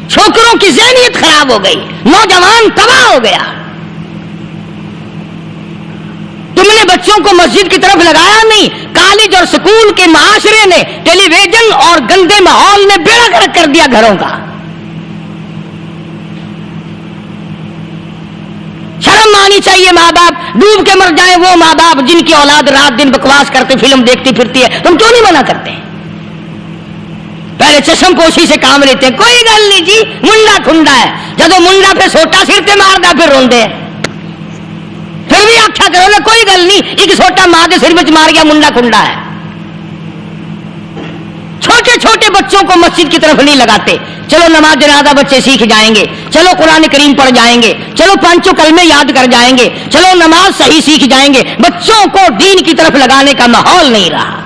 چھوکروں کی ذہنیت خراب ہو گئی, نوجوان تباہ ہو گیا. تم نے بچوں کو مسجد کی طرف لگایا نہیں, کالج اور سکول کے معاشرے نے, ٹیلی ویژن اور گندے ماحول نے بیڑا غرق کر دیا گھروں کا. شرم آنی چاہیے. ماں باپ ڈوب کے مر جائیں, وہ ماں باپ جن کی اولاد رات دن بکواس کرتے فلم دیکھتی پھرتی ہے, تم کیوں نہیں منع کرتے؟ پہلے چشم پوشی سے کام لیتے ہیں, کوئی گل نہیں جی منڈا کھنڈا ہے, جب منڈا پہ سوٹا سر تے ماردا پھر روندے ہیں, پھر بھی آخیا کرو نا کوئی گل نہیں, ایک سوٹا ماں کے سر میں مار گیا منڈا کھنڈا ہے. چھوٹے چھوٹے بچوں کو مسجد کی طرف نہیں لگاتے. چلو نماز جنازہ بچے سیکھ جائیں گے, چلو قرآن کریم پڑھ جائیں گے, چلو پانچوں کلمے یاد کر جائیں گے, چلو نماز صحیح سیکھ جائیں گے. بچوں کو دین کی طرف لگانے کا ماحول نہیں رہا.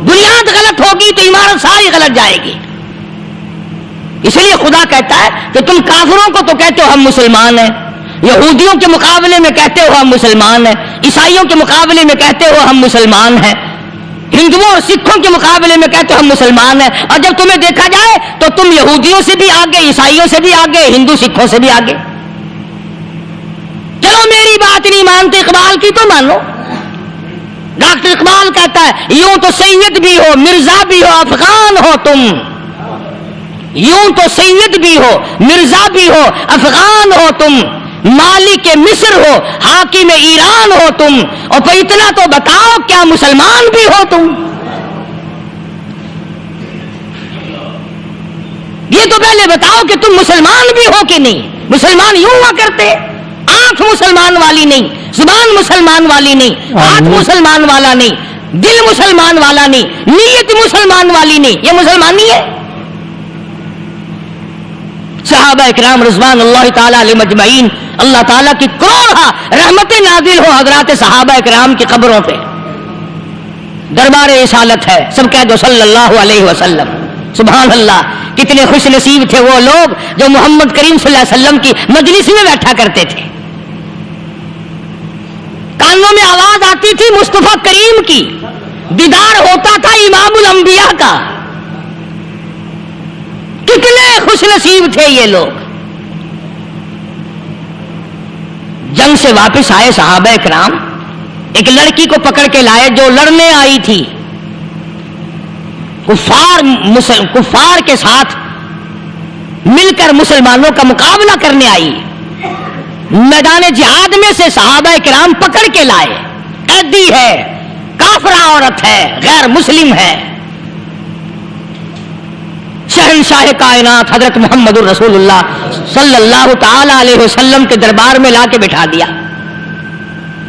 بنیاد غلط ہوگی تو عمارت ساری غلط جائے گی. اس لیے خدا کہتا ہے کہ تم کافروں کو تو کہتے ہو ہم مسلمان ہیں, یہودیوں کے مقابلے میں کہتے ہو ہم مسلمان ہیں, عیسائیوں کے مقابلے میں کہتے ہو ہم مسلمان ہیں, ہندوؤں اور سکھوں کے مقابلے میں کہتے ہو ہم مسلمان ہیں. اور جب تمہیں دیکھا جائے تو تم یہودیوں سے بھی آگے, عیسائیوں سے بھی آگے, ہندو سکھوں سے بھی آگے. چلو میری بات نہیں مانتے اقبال کی تو مانو. ڈاکٹر اقبال کہتا ہے یوں تو سید بھی ہو, مرزا بھی ہو, افغان ہو تم, یوں تو سید بھی ہو، مرزا بھی ہو، افغان ہو تم، مالک مصر ہو، حاکم ایران ہو تم، اور پھر اتنا تو بتاؤ کیا مسلمان بھی ہو تم؟ یہ تو پہلے بتاؤ کہ تم مسلمان بھی ہو کہ نہیں؟ مسلمان یوں ہوا کرتے، آنکھ مسلمان والی نہیں، زبان مسلمان والی نہیں، ہاتھ مسلمان والا نہیں، دل مسلمان والا نہیں، نیت مسلمان والی نہیں، یہ مسلمان نہیں ہے؟ صحابہ اکرام رضوان اللہ تعالی علیہ مجمعین، اللہ تعالیٰ کی کروڑ رحمت نازل ہو حضرات صحابہ اکرام کی قبروں پہ، دربار رسالت ہے، سب کہہ دو صلی اللہ علیہ وسلم۔ سبحان اللہ، کتنے خوش نصیب تھے وہ لوگ جو محمد کریم صلی اللہ علیہ وسلم کی مجلس میں بیٹھا کرتے تھے، کانوں میں آواز آتی تھی مصطفیٰ کریم کی، دیدار ہوتا تھا امام الانبیاء کا، کتنے خوش نصیب تھے یہ لوگ۔ جنگ سے واپس آئے صحابہ کرام، ایک لڑکی کو پکڑ کے لائے جو لڑنے آئی تھی، کفار کے ساتھ مل کر مسلمانوں کا مقابلہ کرنے آئی، میدان جہاد میں سے صحابہ کرام پکڑ کے لائے، قیدی ہے، کافرہ عورت ہے، غیر مسلم ہے، شہنشاہ کائنات حضرت محمد الرسول اللہ صلی اللہ تعالی علیہ وسلم کے دربار میں لا کے بٹھا دیا،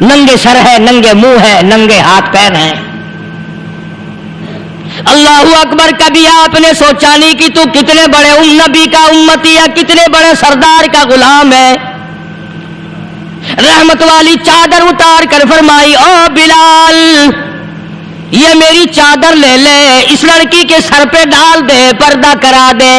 ننگے سر ہے، ننگے منہ ہے، ننگے ہاتھ پیر ہیں۔ اللہ اکبر، کبھی آپ نے سوچا نہیں کہ تو کتنے بڑے نبی کا امتی ہے، کتنے بڑے سردار کا غلام ہے؟ رحمت والی چادر اتار کر فرمائی، او بلال یہ میری چادر لے لے، اس لڑکی کے سر پہ ڈال دے، پردہ کرا دے۔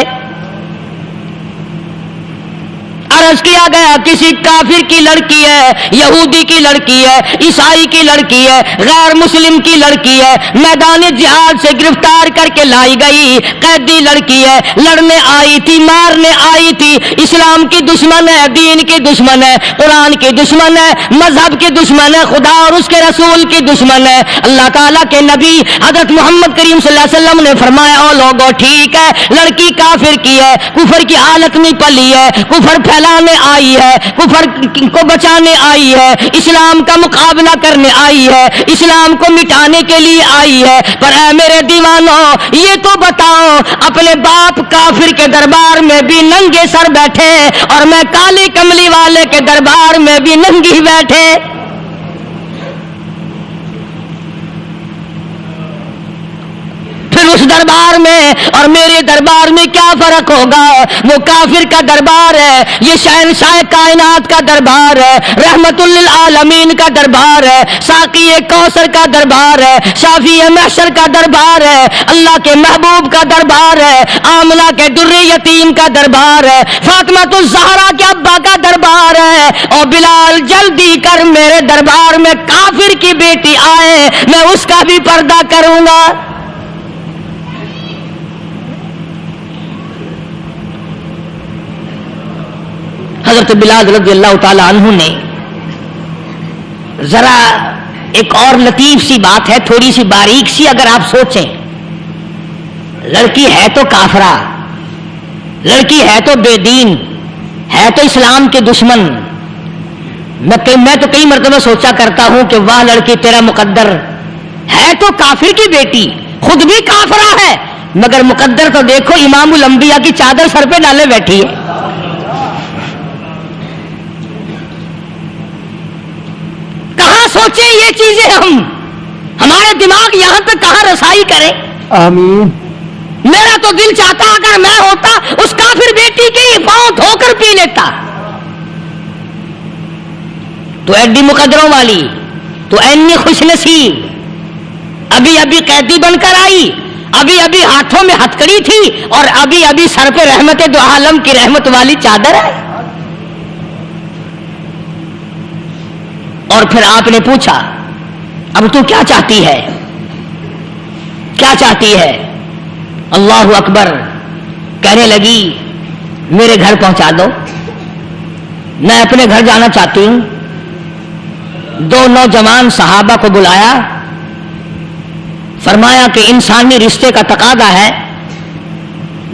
عرض کیا گیا کسی کافر کی لڑکی ہے، یہودی کی لڑکی ہے، عیسائی کی لڑکی ہے، غیر مسلم کی لڑکی ہے، میدان جہاد سے گرفتار کر کے لائی گئی، قیدی لڑکی ہے، لڑنے آئی تھی، مارنے آئی تھی، اسلام کی دشمن ہے، دین کی دشمن ہے، قرآن کی دشمن ہے، مذہب کی دشمن ہے، خدا اور اس کے رسول کی دشمن ہے۔ اللہ تعالیٰ کے نبی حضرت محمد کریم صلی اللہ علیہ وسلم نے فرمایا، او لوگو ٹھیک ہے، لڑکی کافر کی ہے، کفر کی حالت میں پلی ہے، کفر پھیلانے آئی ہے، کفر کو بچانے آئی ہے، اسلام کا مقابلہ کرنے آئی ہے، اسلام کو مٹانے کے لیے آئی ہے، پر اے میرے دیوانوں یہ تو بتاؤ، اپنے باپ کافر کے دربار میں بھی ننگے سر بیٹھے اور میں کالی کملی والے کے دربار میں بھی ننگی بیٹھے، پھر اس دربار میں اور میرے دربار میں کیا فرق ہوگا؟ وہ کافر کا دربار ہے، یہ شہنشاہ کائنات کا دربار ہے، رحمت للعالمین کا دربار ہے، ساقی کوثر کا دربار ہے، شافی محشر کا دربار ہے، اللہ کے محبوب کا دربار ہے، آمنہ کے در یتیم کا دربار ہے، فاطمہ الزہرا کے ابا کا دربار ہے۔ اور بلال جلدی کر، میرے دربار میں کافر کی بیٹی آئے، میں اس کا بھی پردہ کروں گا۔ حضرت بلال رضی اللہ تعالی عنہ نے ذرا ایک اور لطیف سی بات ہے، تھوڑی سی باریک سی، اگر آپ سوچیں، لڑکی ہے تو کافرہ، لڑکی ہے تو بے دین، ہے تو اسلام کے دشمن، میں تو کئی مرتبہ سوچا کرتا ہوں کہ واہ لڑکی تیرا مقدر، ہے تو کافر کی بیٹی، خود بھی کافرہ ہے، مگر مقدر تو دیکھو امام الانبیاء کی چادر سر پہ ڈالے بیٹھی ہے۔ سوچیں یہ چیزیں، ہمارے دماغ یہاں تک کہاں رسائی کرے؟ آمین۔ میرا تو دل چاہتا اگر میں ہوتا اس کافر بیٹی کے ہی پاؤں دھو کر پی لیتا، تو ایڈی مقدروں والی، تو اینی خوش نصیب، ابھی ابھی قیدی بن کر آئی، ابھی ابھی ہاتھوں میں ہتکڑی تھی اور ابھی ابھی سر پہ رحمت دو عالم کی رحمت والی چادر ہے۔ اور پھر آپ نے پوچھا اب تو کیا چاہتی ہے، کیا چاہتی ہے؟ اللہ اکبر، کہنے لگی میرے گھر پہنچا دو، میں اپنے گھر جانا چاہتی ہوں۔ دو نوجوان صحابہ کو بلایا، فرمایا کہ انسانی رشتے کا تقاضا ہے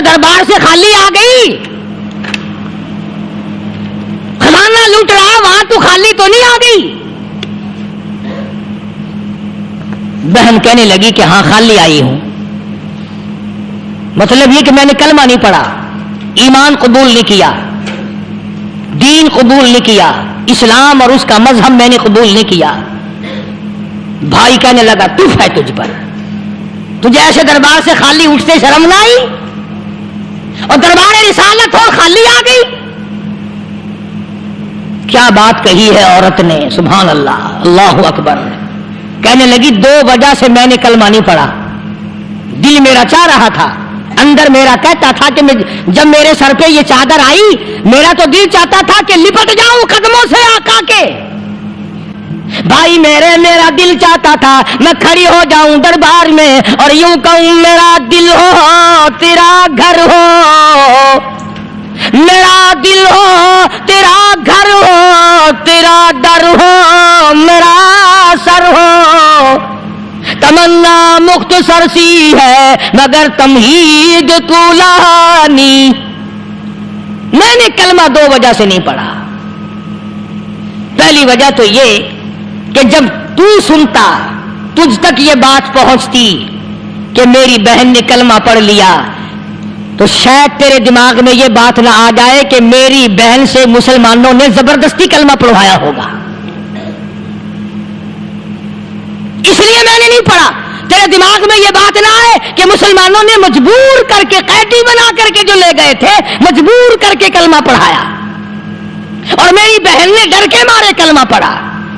کے دربار سے خالی آ گئی؟ خزانہ لوٹ رہا وہاں تو خالی تو نہیں آ گئی؟ بہن کہنے لگی کہ ہاں خالی آئی ہوں. مطلب یہ کہ میں نے کلمہ نہیں پڑھا، ایمان قبول نہیں کیا، دین قبول نہیں کیا، اسلام اور اس کا مذہب میں نے قبول نہیں کیا. بھائی کہنے لگا تف ہے تجھ پر، تجھے ایسے دربار سے خالی اٹھتے شرم نہ آئی؟ اور دربار رسالت ہو خالی آ گئی؟ کیا بات کہی ہے عورت نے، سبحان اللہ، اللہ اکبر. کہنے لگی 2 وجہ سے میں نے کلمہ نہیں پڑھا. دل میرا چاہ رہا تھا، اندر میرا کہتا تھا کہ جب میرے سر پہ یہ چادر آئی میرا تو دل چاہتا تھا کہ لپٹ جاؤں قدموں سے آقا کے. بھائی میرا دل چاہتا تھا میں کھڑی ہو جاؤں دربار میں اور یوں کہوں میرا دل ہو تیرا گھر ہو، میرا دل ہو تیرا گھر ہو، تیرا در ہو میرا سر ہو. تمنا مختصر سی ہے مگر تمہید طولانی. میں نے کلمہ 2 وجہ سے نہیں پڑھا. پہلی وجہ تو یہ کہ جب تو سنتا، تجھ تک یہ بات پہنچتی کہ میری بہن نے کلمہ پڑھ لیا، تو شاید تیرے دماغ میں یہ بات نہ آ جائے کہ میری بہن سے مسلمانوں نے زبردستی کلمہ پڑھوایا ہوگا. اس لیے میں نے نہیں پڑھا. تیرے دماغ میں یہ بات نہ آئے کہ مسلمانوں نے مجبور کر کے قیدی بنا کر کے جو لے گئے تھے مجبور کر کے کلمہ پڑھایا اور میری بہن نے ڈر کے مارے کلمہ پڑھا.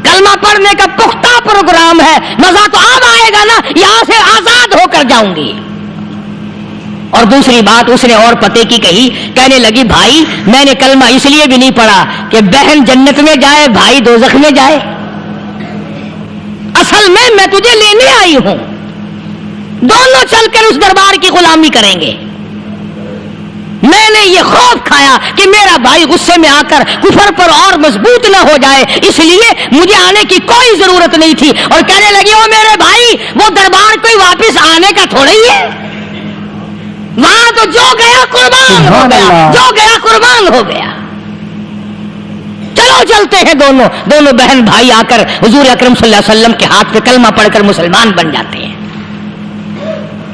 کلمہ پڑھنے کا پختہ پروگرام ہے، مزہ تو اب آئے گا نا، یہاں سے آزاد ہو کر جاؤں گی. اور دوسری بات اس نے اور پتے کی کہی، کہنے لگی بھائی میں نے کلمہ اس لیے بھی نہیں پڑھا کہ بہن جنت میں جائے بھائی دوزخ میں جائے. اصل میں تجھے لینے آئی ہوں، دونوں چل کر اس دربار کی غلامی کریں گے. میں نے یہ خوف کھایا کہ میرا بھائی غصے میں آ کر کفر پر اور مضبوط نہ ہو جائے، اس لیے مجھے آنے کی کوئی ضرورت نہیں تھی. اور کہنے لگی او میرے بھائی وہ دربار کوئی واپس آنے کا تھوڑا ہی ہے، وہاں تو جو گیا قربان ہو گیا، جو گیا قربان ہو گیا. چلو چلتے ہیں. دونوں بہن بھائی آ کر حضور اکرم صلی اللہ علیہ وسلم کے ہاتھ پہ کلمہ پڑھ کر مسلمان بن جاتے ہیں.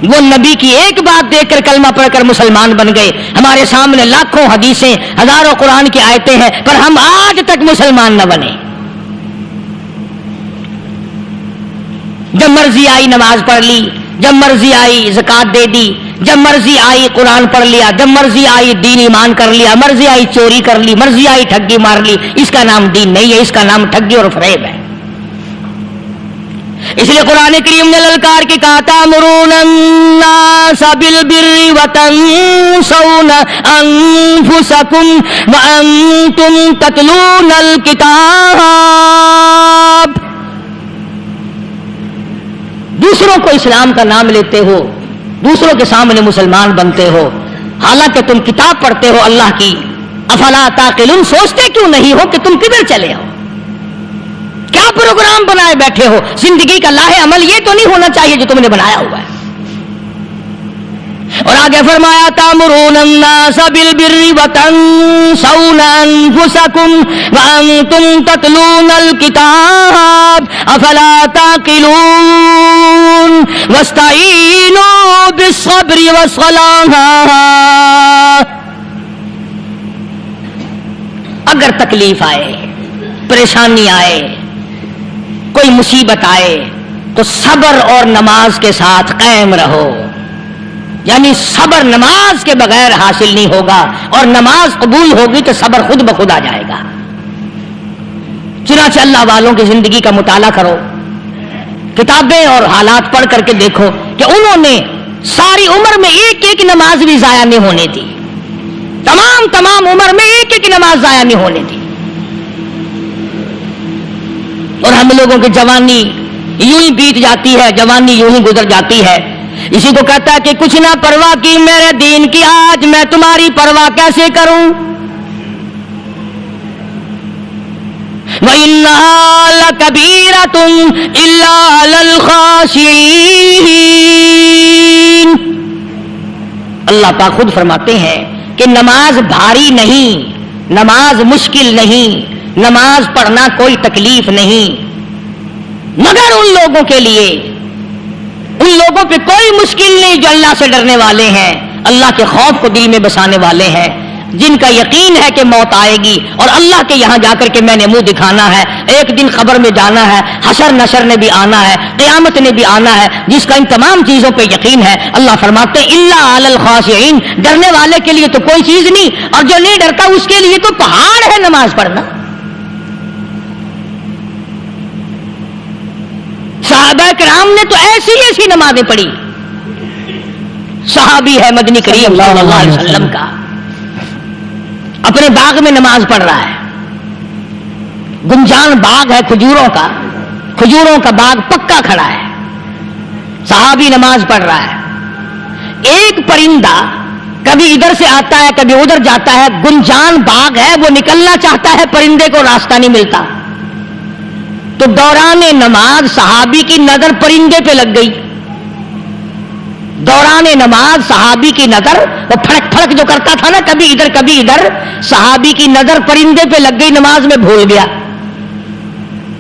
وہ نبی کی ایک بات دیکھ کر کلمہ پڑھ کر مسلمان بن گئے. ہمارے سامنے لاکھوں حدیثیں، ہزاروں قرآن کی آیتیں ہیں، پر ہم آج تک مسلمان نہ بنے. جب مرضی آئی نماز پڑھ لی، جب مرضی آئی زکات دے دی، جب مرضی آئی قرآن پڑھ لیا، جب مرضی آئی دین ایمان کر لیا، مرضی آئی چوری کر لی، مرضی آئی ٹھگی مار لی. اس کا نام دین نہیں ہے، اس کا نام ٹھگی اور فریب ہے. اس لیے قرآن کریم نے للکار کی کہا تأمرون الناس بالبر وتنسون انفسکم وانتم تتلون الکتاب. دوسروں کو اسلام کا نام لیتے ہو، دوسروں کے سامنے مسلمان بنتے ہو، حالانکہ تم کتاب پڑھتے ہو اللہ کی. افلا تعقلون، سوچتے کیوں نہیں ہو کہ تم کدھر چلے ہو؟ کیا پروگرام بنائے بیٹھے ہو؟ زندگی کا لاہ عمل یہ تو نہیں ہونا چاہیے جو تم نے بنایا ہوا ہے. اور آگے فرمایا تأمرون الناس بالبر وتنسون انفسکم وانتم تتلون الکتاب افلا تعقلون واستعینوا بالصبر والصلاة. اگر تکلیف آئے، پریشانی آئے، کوئی مصیبت آئے تو صبر اور نماز کے ساتھ قائم رہو. یعنی صبر نماز کے بغیر حاصل نہیں ہوگا، اور نماز قبول ہوگی تو صبر خود بخود آ جائے گا. چنانچہ اللہ والوں کی زندگی کا مطالعہ کرو، کتابیں اور حالات پڑھ کر کے دیکھو کہ انہوں نے ساری عمر میں ایک ایک نماز بھی ضائع نہیں ہونے دی. تمام عمر میں ایک ایک نماز ضائع نہیں ہونے دی. اور ہم لوگوں کی جوانی یوں ہی بیت جاتی ہے، جوانی یوں ہی گزر جاتی ہے. اسی کو کہتا ہے کہ کچھ نہ پرواہ کی میرے دین کی، آج میں تمہاری پرواہ کیسے کروں. وَإِنَّهَا لَكَبِيرَةٌ إِلَّا عَلَى الْخَاشِعِينَ. اللہ پاک خود فرماتے ہیں کہ نماز بھاری نہیں، نماز مشکل نہیں، نماز پڑھنا کوئی تکلیف نہیں، مگر ان لوگوں کے لیے، ان لوگوں پہ کوئی مشکل نہیں جو اللہ سے ڈرنے والے ہیں، اللہ کے خوف کو دل میں بسانے والے ہیں، جن کا یقین ہے کہ موت آئے گی اور اللہ کے یہاں جا کر کے میں نے منہ دکھانا ہے، ایک دن قبر میں جانا ہے، حشر نشر نے بھی آنا ہے، قیامت نے بھی آنا ہے، جس کا ان تمام چیزوں پہ یقین ہے۔ اللہ فرماتے ہیں الا علی الخاشعین، ڈرنے والے کے لیے تو کوئی چیز نہیں، اور جو نہیں ڈرتا اس کے لیے تو پہاڑ ہے نماز پڑھنا۔ صحابہ کرام نے تو ایسی ایسی نمازیں پڑھی۔ صحابی ہے مدنی کریم صلی اللہ علیہ وسلم کا، اپنے باغ میں نماز پڑھ رہا ہے، گنجان باغ ہے کھجوروں کا باغ پکا کھڑا ہے، صحابی نماز پڑھ رہا ہے، ایک پرندہ کبھی ادھر سے آتا ہے کبھی ادھر جاتا ہے، گنجان باغ ہے، وہ نکلنا چاہتا ہے، پرندے کو راستہ نہیں ملتا، تو دوران نماز صحابی کی نظر پرندے پہ لگ گئی، دوران نماز صحابی کی نظر، وہ پھڑک پھڑک جو کرتا تھا نا کبھی ادھر، صحابی کی نظر پرندے پہ لگ گئی، نماز میں بھول گیا،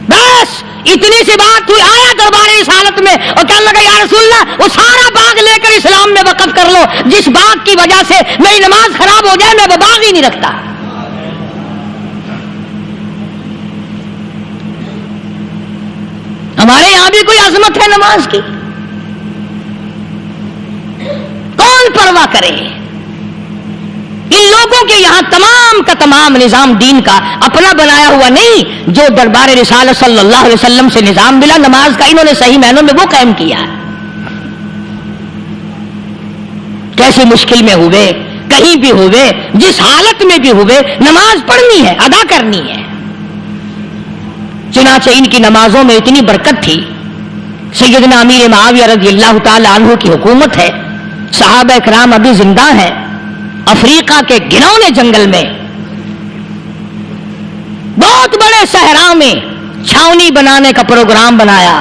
بس اتنی سی بات ہوئی، آیا دربار رسالت میں اور کہنے لگا یا رسول اللہ وہ سارا باغ لے کر اسلام میں وقف کر لو، جس باغ کی وجہ سے میری نماز خراب ہو جائے میں وہ باغ ہی نہیں رکھتا۔ ہمارے یہاں بھی کوئی عظمت ہے نماز کی، کون پرواہ کرے؟ ان لوگوں کے یہاں تمام کا تمام نظام دین کا اپنا بنایا ہوا نہیں، جو دربار رسالت صلی اللہ علیہ وسلم سے نظام ملا نماز کا، انہوں نے صحیح معنوں میں وہ قائم کیا۔ کیسی مشکل میں ہوئے، کہیں بھی ہوئے، جس حالت میں بھی ہوئے، نماز پڑھنی ہے، ادا کرنی ہے۔ چنانچہ ان کی نمازوں میں اتنی برکت تھی، سیدنا امیر معاویہ رضی اللہ تعالی عنہ کی حکومت ہے، صحابہ کرام ابھی زندہ ہیں، افریقہ کے گھنونے جنگل میں بہت بڑے صحرا میں چھاونی بنانے کا پروگرام بنایا،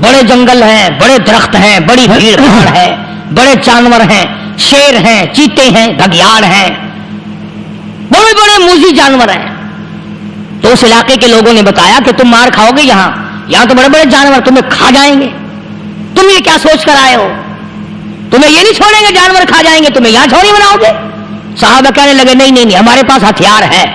بڑے جنگل ہیں، بڑے درخت ہیں، بڑی بھیڑ بھاڑ ہے، بڑے جانور ہیں، شیر ہیں، چیتے ہیں، گھگیاڑ ہیں، بڑے بڑے موذی جانور ہیں۔ تو اس علاقے کے لوگوں نے بتایا کہ تم مار کھاؤ گے، یہاں تو بڑے بڑے جانور تمہیں کھا جائیں گے، تم یہ کیا سوچ کر آئے ہو؟ تمہیں یہ نہیں چھوڑیں گے، جانور کھا جائیں گے، تمہیں یہاں چھوڑی بناؤ گے؟ صحابہ کہنے لگے نہیں ہمارے پاس ہتھیار ہے۔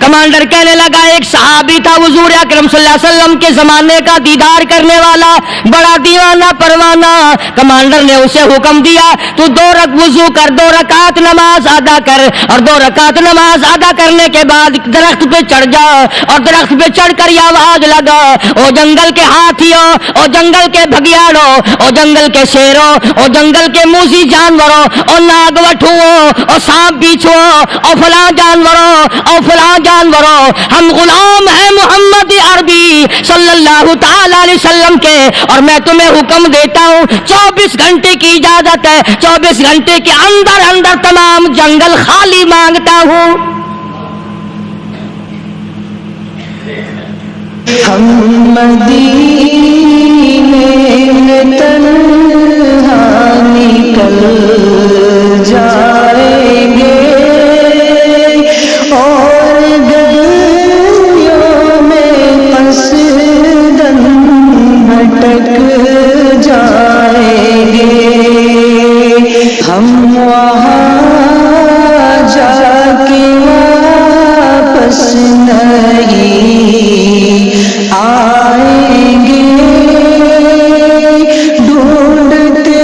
کمانڈر کہنے لگا، ایک صحابی تھا حضور اکرم صلی اللہ علیہ وسلم کے زمانے کا دیدار کرنے والا، بڑا دیوانہ پروانہ، کمانڈر نے اسے حکم دیا تو 2 وضو کر، 2 رکعت نماز ادا کر، اور 2 رکعت نماز ادا کرنے کے بعد درخت پہ چڑھ جا، اور درخت پہ چڑھ کر یہ آواز لگا، او جنگل کے ہاتھیوں، او جنگل کے بھگیاڑوں، او جنگل کے شیروں، او جنگل کے موذی جانوروں، او ناگ وٹھوؤں، او سانپ بیچھوں، او فلاں جانوروں، او فلاں جانوروں، ہم غلام ہیں محمد عربی صلی اللہ تعالی علیہ وسلم کے، اور میں تمہیں حکم دیتا ہوں 24 گھنٹے کی اجازت ہے، 24 گھنٹے کے اندر تمام جنگل خالی مانگتا ہوں۔ ہم مدینے تنہا نکل جائیں گے، اور گلیوں میں قصداً بھٹک جائیں گے، ہم وہاں جا کے واپس نہیں آئیں گے، ڈھونڈتے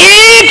1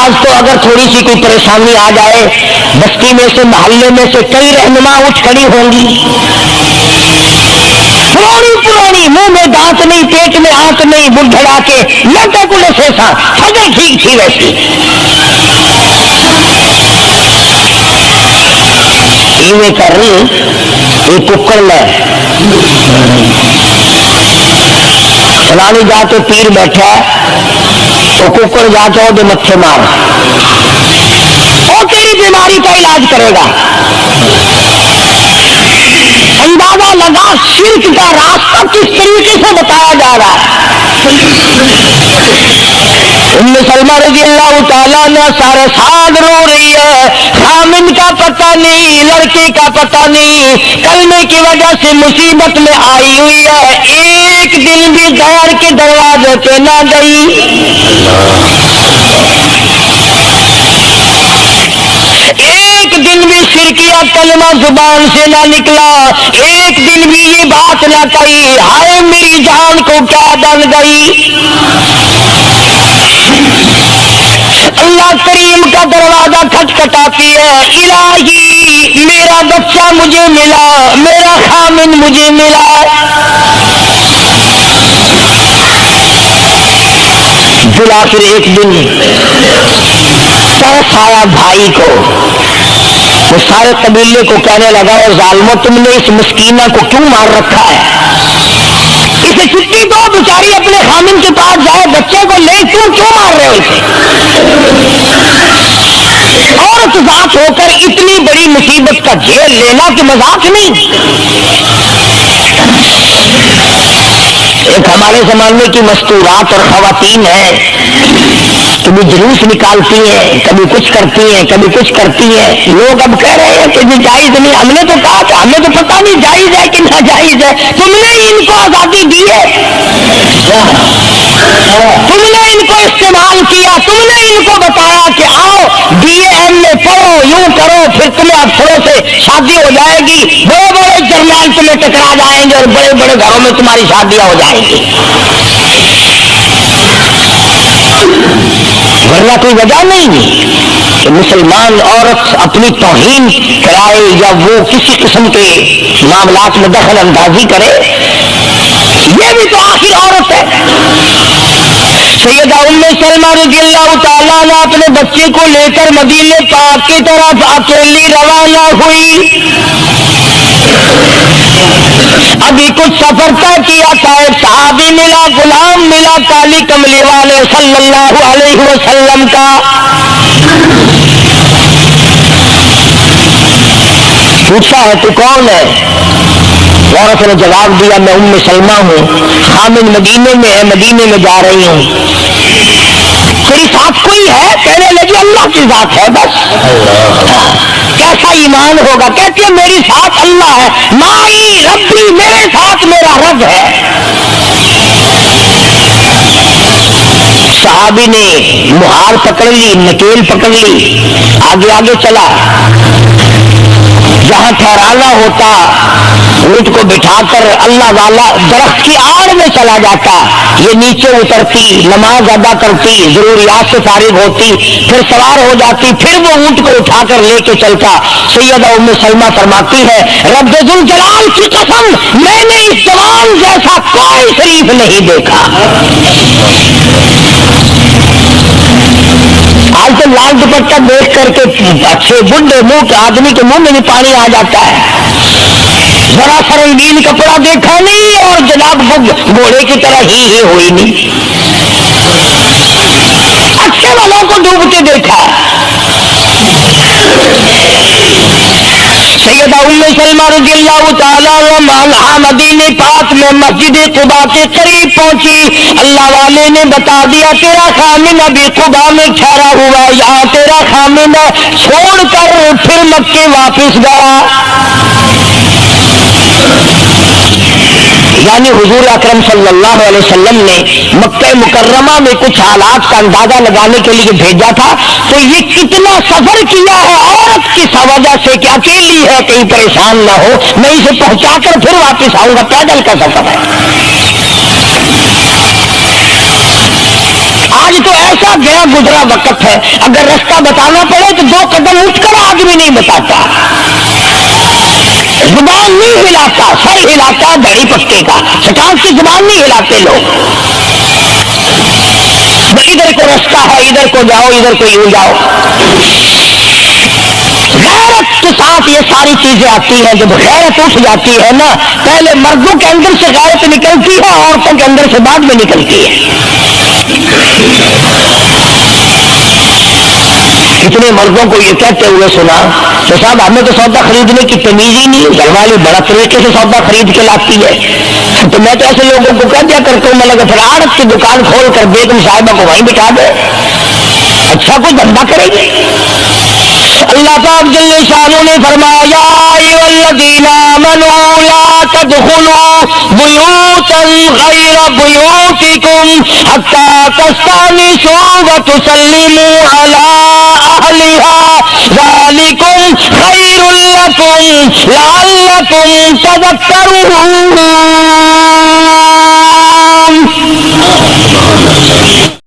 بعض تو اگر تھوڑی سی کوئی پریشانی آ جائے بستی میں سے محلے میں سے کئی رہنما اٹھ کھڑی ہوں گی، پرانی منہ میں دانت نہیں پیٹ میں آنت نہیں بڑھڑا کے لٹے کو سیسا فجر ٹھیک تھی ویسی ایویں کر رہی ایک ککڑ لے چلانی جا کے پیر بیٹھا تو ککڑ جا کے وہ متھے مار وہ تیری بیماری کا علاج کرے گا. اندازہ لگا شرک کا راستہ کس طریقے سے بتایا جا رہا ہے. ام سلمہ رضی اللہ تعالیٰ نے سارے ساتھ رو رہی ہے، خامن کا پتہ نہیں، لڑکے کا پتہ نہیں، کلمے کی وجہ سے مصیبت میں آئی ہوئی ہے، ایک دن بھی غیر کے دروازے پہ نہ گئی، ایک دن بھی شرکیہ کلمہ زبان سے نہ نکلا، ایک دن بھی یہ بات نہ کہی ہائے میری جان کو کیا ڈل گئی. اللہ کریم کا دروازہ کھٹکھٹاتی ہے، الہی میرا بچہ مجھے ملا، میرا خامن مجھے ملا. بلا پھر ایک دن ترس آیا بھائی کو، وہ سارے قبیلے کو کہنے لگا اور ظالمو تم نے اس مسکینہ کو کیوں مار رکھا ہے، اسے چھٹی دو بیچاری اپنے خامن کے پاس جائے، بچے کو لے کیوں مار رہے ہو اسے. عورت ذات ہو کر اتنی بڑی مصیبت کا جھیل لینا کہ مذاق نہیں. ایک ہمارے زمانے کی مستورات اور خواتین ہیں، کبھی جلوس نکالتی ہیں، کبھی کچھ کرتی ہیں، کبھی کچھ کرتی ہیں. لوگ اب کہہ رہے ہیں کہ یہ جائز نہیں، ہم نے تو کہا کہ ہمیں تو پتہ نہیں جائز ہے کہ ناجائز ہے، تم نے ان کو آزادی دی ہے، تم نے ان کو استعمال کیا، تم نے ان کو بتایا کہ آؤ BA پڑھو، یوں کرو، پھر تمہیں افسروں سے شادی ہو جائے گی، بڑے بڑے جرنیل تمہیں ٹکرا جائیں گے اور بڑے بڑے گھروں میں تمہاری شادیاں ہو جائیں گی. ورنہ کوئی وجہ نہیں کہ مسلمان عورت اپنی توہین کرائے یا وہ کسی قسم کے معاملات میں دخل اندازی کرے، یہ بھی تو آخر عورت ہے. سیدہ ام سلمہ رضی اللہ تعالیٰ نے اپنے بچے کو لے کر مدینے پاک کی طرف اکیلی روانہ ہوئی. ابھی کچھ سفر طے کیا تھا، ایک صحابی ملا، غلام ملا کالی کملی والے صلی اللہ علیہ وسلم کا. پوچھا ہے تو کون ہے؟ عورت نے جواب دیا میں ام سلمہ ہوں، خامن مدینے میں ہے، مدینے میں جا رہی ہوں. تیری ساتھ کوئی ہے؟ کہنے لگی اللہ کی ذات ہے بس. کیسا ایمان ہوگا؟ کہتی ہے میری ساتھ اللہ ہے، مائی ربی میرے ساتھ میرا رب ہے. صحابی نے مہار پکڑ لی، نکیل پکڑ لی، آگے آگے چلا. جہاں ٹھہرانا ہوتا اونٹ کو بٹھا کر اللہ والا درخت کی آڑ میں چلا جاتا، یہ نیچے اترتی، نماز ادا کرتی، ضروریات سے فارغ ہوتی، پھر سوار ہو جاتی، پھر وہ اونٹ کو اٹھا کر لے کے چلتا. سیدہ ام سلمہ فرماتی ہے رب ذوالجلال کی قسم میں نے اس جوان جیسا کوئی شریف نہیں دیکھا. آج تو لال دوپٹہ دیکھ کر کے اچھے بڈھے منہ کے آدمی کے منہ میں بھی پانی آ جاتا ہے. ذرا سا رنگین کپڑا دیکھا نہیں اور جناب گھوڑے کی طرح ہی ہوئی نہیں. اچھے والوں کو ڈوبتے دیکھا. سیدہ ام سلمہ رضی اللہ تعالیٰ عنہا مدینے پاک میں مسجد قباء کے قریب پہنچی. اللہ والے نے بتا دیا تیرا خامن ابھی قباء میں ٹھہرا ہوا، یہاں تیرا خامن چھوڑ کر پھر مکے واپس گیا. یعنی حضور اکرم صلی اللہ علیہ وسلم نے مکہ مکرمہ میں کچھ حالات کا اندازہ لگانے کے لیے بھیجا تھا. تو یہ کتنا سفر کیا ہے عورت کی وجہ سے کہ اکیلی ہے، کہیں پریشان نہ ہو، میں اسے پہنچا کر پھر واپس آؤں گا. پیدل کا سفر ہے. آج تو ایسا گیا گزرا وقت ہے، اگر رستہ بتانا پڑے تو 2 قدم اٹھ کر آدمی نہیں بتاتا، زبان نہیں ہلاتا، سر ہلاتا داڑھی پکے کا، سٹان کی زبان نہیں ہلاتے لوگ، ادھر کو رستہ ہے، ادھر کو جاؤ، ادھر کو یوں جاؤ۔ غیرت کے ساتھ یہ ساری چیزیں آتی ہیں، جب غیرت اٹھ جاتی ہے نا، پہلے مردوں کے اندر سے غیرت نکلتی ہے، عورتوں کے اندر سے بعد میں نکلتی ہے۔ کتنے مردوں کو یہ کہتے ہوئے سنا کہ صاحب ہمیں تو سودا خریدنے کی تمیز ہی نہیں، گھر والی بڑا طریقے سے سودا خرید کے لاتی ہے، تو میں تو ایسے لوگوں کو کہہ دیا کرتا ہوں، میں لگا پھر آڑت کی دکان کھول کر بیگم صاحبہ کو وہیں بٹھا دے، اچھا کوئی دھندا کرے گی۔ اللہ پاک جل شانہ نے فرمایا یا ایھا الذین آمنوا لا تدخلوا بیوتا غیر بیوتکم حتی تستأنسوا وتسلموا علی اہلها ذالکم خیر لکم لعلکم تذکرون۔